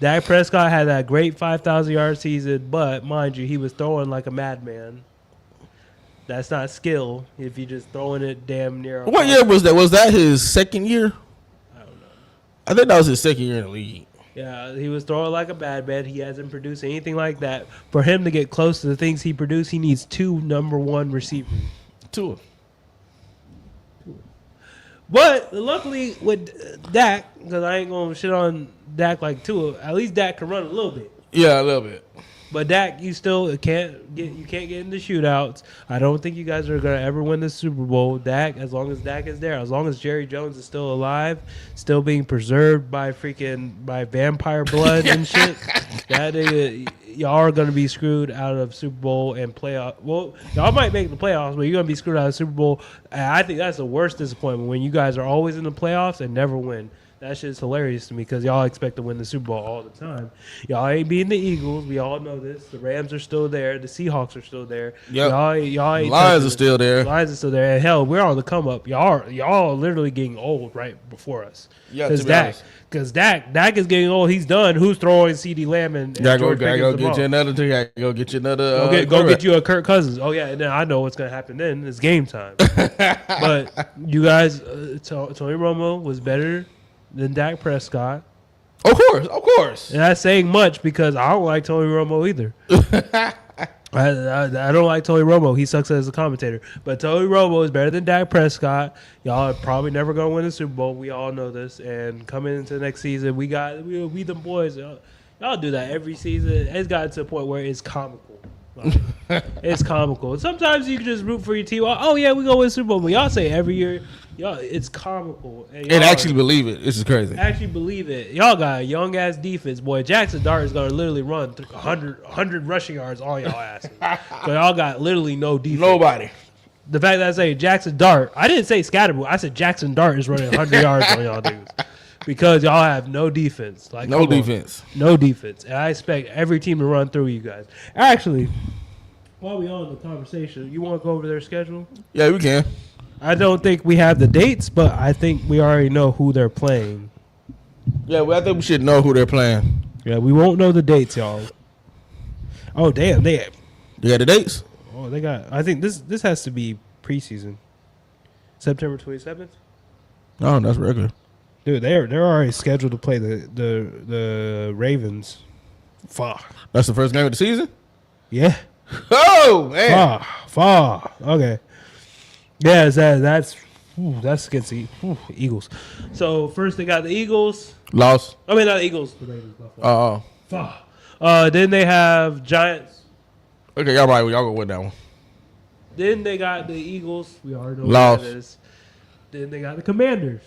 Dak Prescott had that great 5,000-yard season, but mind you, he was throwing like a madman. That's not skill if you're just throwing it damn near. What year was that? Was that his second year? I don't know. I think that was his second year in the league. Yeah, he was throwing like a bad man. He hasn't produced anything like that. For him to get close to the things he produced, he needs 2 number 1 receivers. 2. But luckily with Dak, because I ain't gonna shit on Dak like Tua, at least Dak can run a little bit. Yeah, a little bit. But Dak, you still can't get into shootouts. I don't think you guys are gonna ever win the Super Bowl. Dak, as long as Dak is there, as long as Jerry Jones is still alive, still being preserved by vampire blood and shit, that nigga, y'all are gonna be screwed out of Super Bowl and playoff. Well, y'all might make the playoffs, but you're gonna be screwed out of Super Bowl. And I think that's the worst disappointment when you guys are always in the playoffs and never win. That shit's hilarious to me because y'all expect to win the Super Bowl all the time. Y'all ain't beating the Eagles. We all know this. The Rams are still there. The Seahawks are still there. Yep. Y'all ain't Lions are still there. Lions are still there. And hell, we're on the come up. Y'all are literally getting old right before us. Yeah, Because Dak is getting old. He's done. Who's throwing CD Lamb and George Pickens go get you another thing. Go get you another. Go get you a Kirk Cousins. Oh yeah, and then I know what's gonna happen. Then it's game time. But you guys, Tony Romo was better than Dak Prescott. Of course. And that's saying much because I don't like Tony Romo either. I don't like Tony Romo. He sucks as a commentator. But Tony Romo is better than Dak Prescott. Y'all are probably never going to win the Super Bowl. We all know this. And coming into the next season, we them boys. Y'all do that every season. It's gotten to a point where it's comical. Like, it's comical. Sometimes you can just root for your team. Oh yeah, we go win Super Bowl. But y'all say every year, y'all, it's comical. And actually believe it. This is crazy. Actually believe it. Y'all got a young ass defense, boy. Jackson Dart is gonna literally run 100 rushing yards on y'all asses. So y'all got literally no defense. Nobody. The fact that I say Jackson Dart, I didn't say Scatterboot. I said Jackson Dart is running 100 yards on y'all dudes. Because y'all have no defense. Like No defense. No defense. And I expect every team to run through you guys. Actually, while we on the conversation, you want to go over their schedule? Yeah, we can. I don't think we have the dates, but I think we already know who they're playing. Yeah, well, I think we should know who they're playing. Yeah, we won't know the dates, y'all. Oh, damn. You got the dates? Oh, they got. I think this has to be preseason. September 27th? Oh, that's regular. Dude, they're already scheduled to play the Ravens. Fuck. That's the first game of the season? Yeah. Oh, man. Fuck. Okay. Yeah, that's good. See, Eagles. So first they got the Eagles. Lost. I mean, not the Eagles. The Ravens. Fuck. Then they have Giants. Okay, y'all right. Y'all gonna win that one. Then they got the Eagles. We already know Lost. what that is. Then they got the Commanders.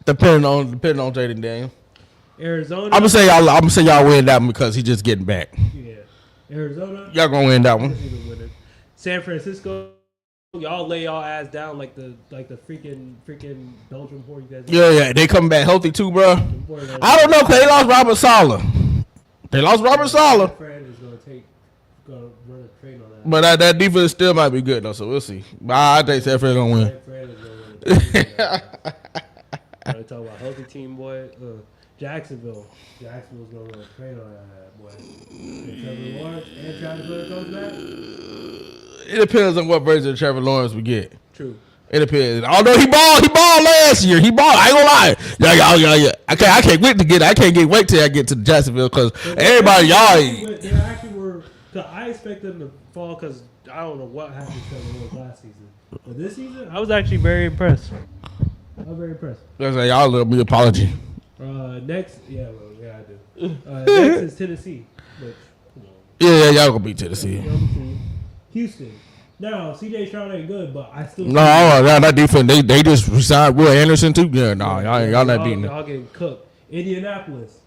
Depending on Jaden Daniel. Arizona. I'm gonna say y'all win that one because he's just getting back. Yeah. Arizona. Y'all gonna win that one. San Francisco. Y'all lay y'all ass down like the freaking Belgium before you guys. Yeah, they come back healthy too, bro. I don't know because they lost Robert Saleh. Fred is gonna run a train on that. But that defense still might be good though, so we'll see. I think San Fran gonna win. Fred is gonna win a train. I talk about healthy team, boy. Jacksonville's gonna run a train on that boy. And Trevor Lawrence and Travis Hunter comes back. It depends on what version of Trevor Lawrence we get. True. It depends. Although he balled last year. I ain't gonna lie. Yeah. I can't wait till I get to Jacksonville because everybody They actually were. Cause I expect them to fall because I don't know what happened to Trevor Lawrence last season, but this season I was actually very impressed. Let's say y'all owe me an apology. Next, I do. Next is Tennessee. Which, Yeah, y'all gonna beat Tennessee. Houston. Now, C.J. Stroud ain't good, but I still. No, that defense. They just resigned Will Anderson too. Yeah, y'all not beating them. Y'all getting cooked. Indianapolis.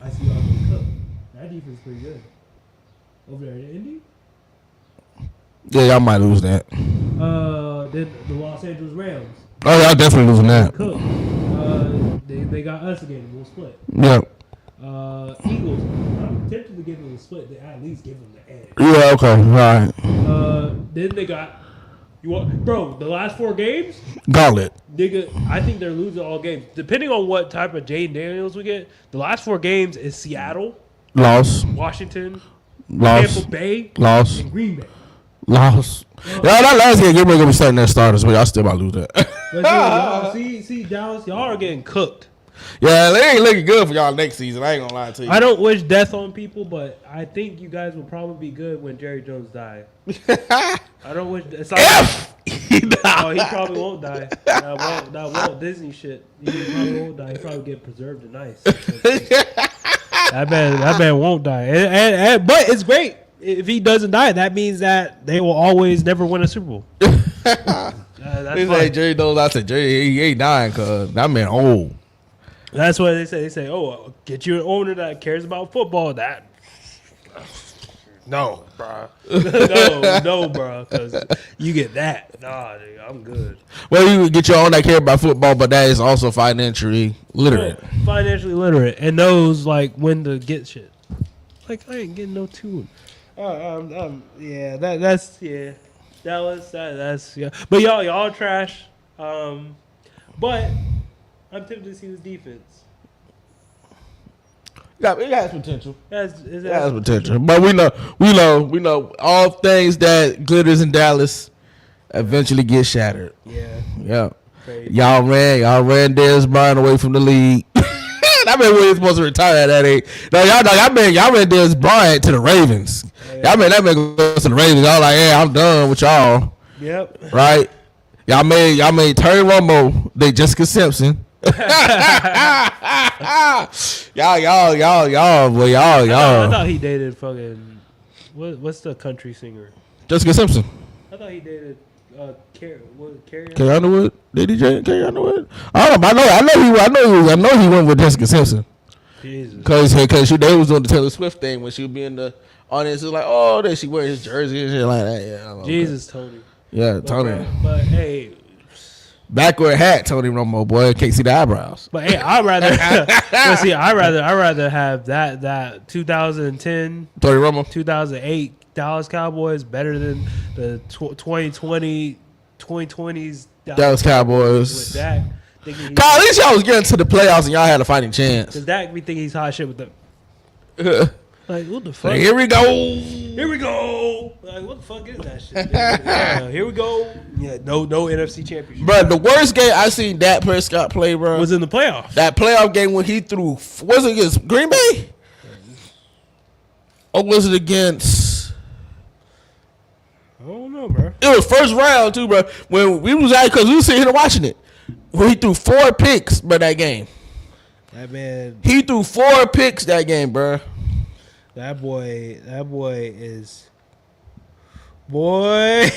I see y'all getting cooked. That defense is pretty good. Over there in Indy. Yeah, y'all might lose that. Then the Los Angeles Rams. Oh, y'all definitely losing that. Cook. They got us again. We'll split. Yeah. Eagles. I'm tempted to give them a split. To at least give them the edge. Yeah. Okay. All right. Then they got. The last 4 games. Gauntlet. Nigga, I think they're losing all games. Depending on what type of Jaden Daniels we get, the last 4 games is Seattle, Loss. Washington, Loss. Tampa Bay, Loss. and Green Bay. Loss. Yeah, that last game, gonna be starting their starters, but y'all still might lose that. But y'all, see, Dallas, y'all are getting cooked. Yeah, they ain't looking good for y'all next season. I ain't gonna lie to you. I don't wish death on people, but I think you guys will probably be good when Jerry Jones dies. I don't wish. It's like, he probably won't die. That Walt Disney shit. He probably won't die. He probably get preserved and nice. That man won't die. But it's great. If he doesn't die, that means that they will always never win a Super Bowl. That's like Jerry knows. I said Jerry, he ain't dying because that man old. That's what they say. They say, "Oh, get you an owner that cares about football." No, bro. no, bro. Because you get that. Nah, nigga, I'm good. Well, you would get your own that care about football, but that is also financially literate. Yeah, financially literate and knows like when to get shit. Like I ain't getting no tune. Yeah, that's Dallas. That's yeah. But y'all trash. But I'm tempted to see this defense. Yeah, it has potential. It has potential. But we know all things that glitters in Dallas eventually get shattered. Yeah. Crazy. Y'all ran Dez Bryant away from the league. That man was supposed to retire at that age. No, y'all ran Dez Bryant to the Ravens. Y'all made that man go to the Ravens. Y'all like, hey, I'm done with y'all. Yep. Right? Y'all made Terry Romo, Jessica Simpson. y'all, boy, I y'all. thought he dated fucking. What's the country singer? Jessica Simpson. I thought he dated Carrie. Carrie Underwood. Did he date Carrie Underwood? I don't know. I know he went with Jessica Simpson. Jesus. Cause they was doing the Taylor Swift thing when she would be in the audience. It was like, oh, then she wear his jersey and shit like that. Yeah, Jesus, Tony. Yeah, Tony. But hey, Backward hat, Tony Romo, boy. Can't see the eyebrows. I'd rather let's see. I'd rather have that 2010, Tony Romo. 2008 Dallas Cowboys better than the 2020s Dallas Cowboys. with Dak. Kyle, at least y'all was getting to the playoffs and y'all had a fighting chance. Cause Dak be thinking he's hot shit with them. Like what the fuck? Here we go. Here we go. Like what the fuck is that shit? Yeah, here we go. Yeah, no NFC championship. Bro, the worst game I seen Dak Prescott play, bro, Was in the playoffs. that playoff game when he threw. Was it against Green Bay? Or was it against? I don't know, bro. It was first round too, bro. When we was out because we was sitting here watching it. When he threw 4 picks, bro, that game. That man, He threw 4 picks that game, bro. that boy is boy.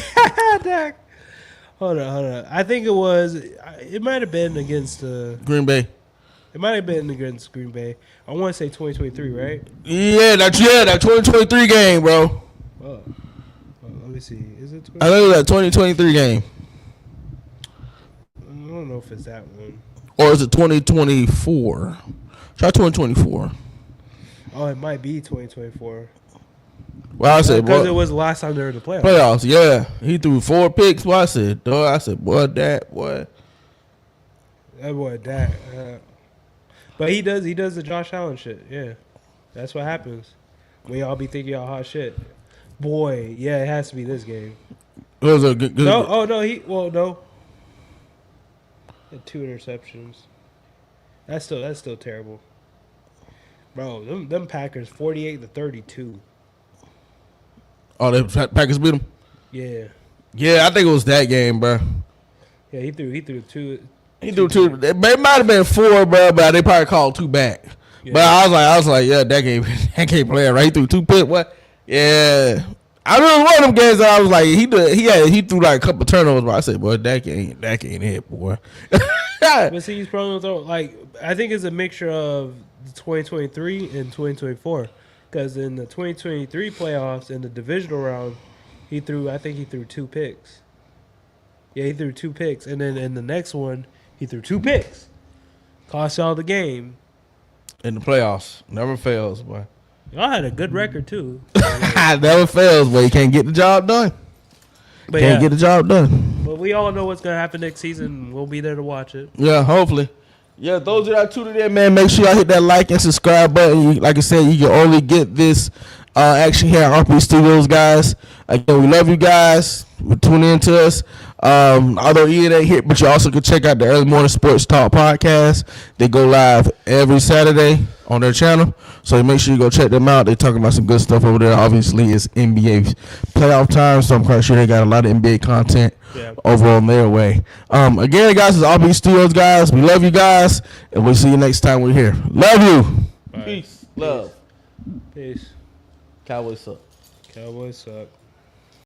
Dak. Hold on. I think it might have been against Green Bay. It might have been against Green Bay. I want to say 2023, right? Yeah, that 2023 game, bro. Oh, let me see. Is it? I think it was that 2023 game. I don't know if it's that one. Or is it 2024? Try 2024. Oh, it might be 2024. Well, I said, Because it boy, was the last time they were in the playoffs. playoffs, yeah. He threw 4 picks. Boy, I said, boy, that, boy. That boy, Dak. But he does the Josh Allen shit. Yeah, that's what happens when y'all be thinking y'all hot shit. Boy, yeah, it has to be this game. It was a good No, oh no, no. Had 2 interceptions. That's still terrible, bro. Them Packers 48-32. Oh, the Packers beat him? Yeah, Yeah, I think it was that game, bro. yeah. He threw 2. He threw 2. It might have been 4, bro, but they probably called 2 back. Yeah. But I was like, yeah, that game playing right. He threw 2 picks. What? Yeah. I remember one of them games that I was like, he threw like a couple turnovers, but I said, boy, that ain't it, boy. But see, he's probably throw like I think it's a mixture of 2023 and 2024. Because in the 2023 playoffs in the divisional round, I think he threw 2 picks. Yeah, he threw 2 picks, and then in the next one, he threw 2 picks. Cost y'all the game. In the playoffs. Never fails, boy. Y'all had a good record too. Never fails, boy. You can't get the job done. But Can't get the job done. but we all know what's gonna happen next season. We'll be there to watch it. Yeah, hopefully. Yeah, those that are tuned in, man, make sure y'all hit that like and subscribe button. Like I said, you can only get this action here at OffBeat Studios, guys. Again, we love you guys. Tune in to us. Although Ian ain't here, but you also can check out the Early Morning Sports Talk podcast. They go live every Saturday on their channel, so make sure you go check them out. They're talking about some good stuff over there. Obviously, it's NBA playoff time, so I'm quite sure they got a lot of NBA content over on their way. Again, guys, it's OffBeat Studios, guys. We love you guys, and we'll see you next time we're here. Love you. Right. Peace. Love. Peace. Cowboys suck. Cowboys suck.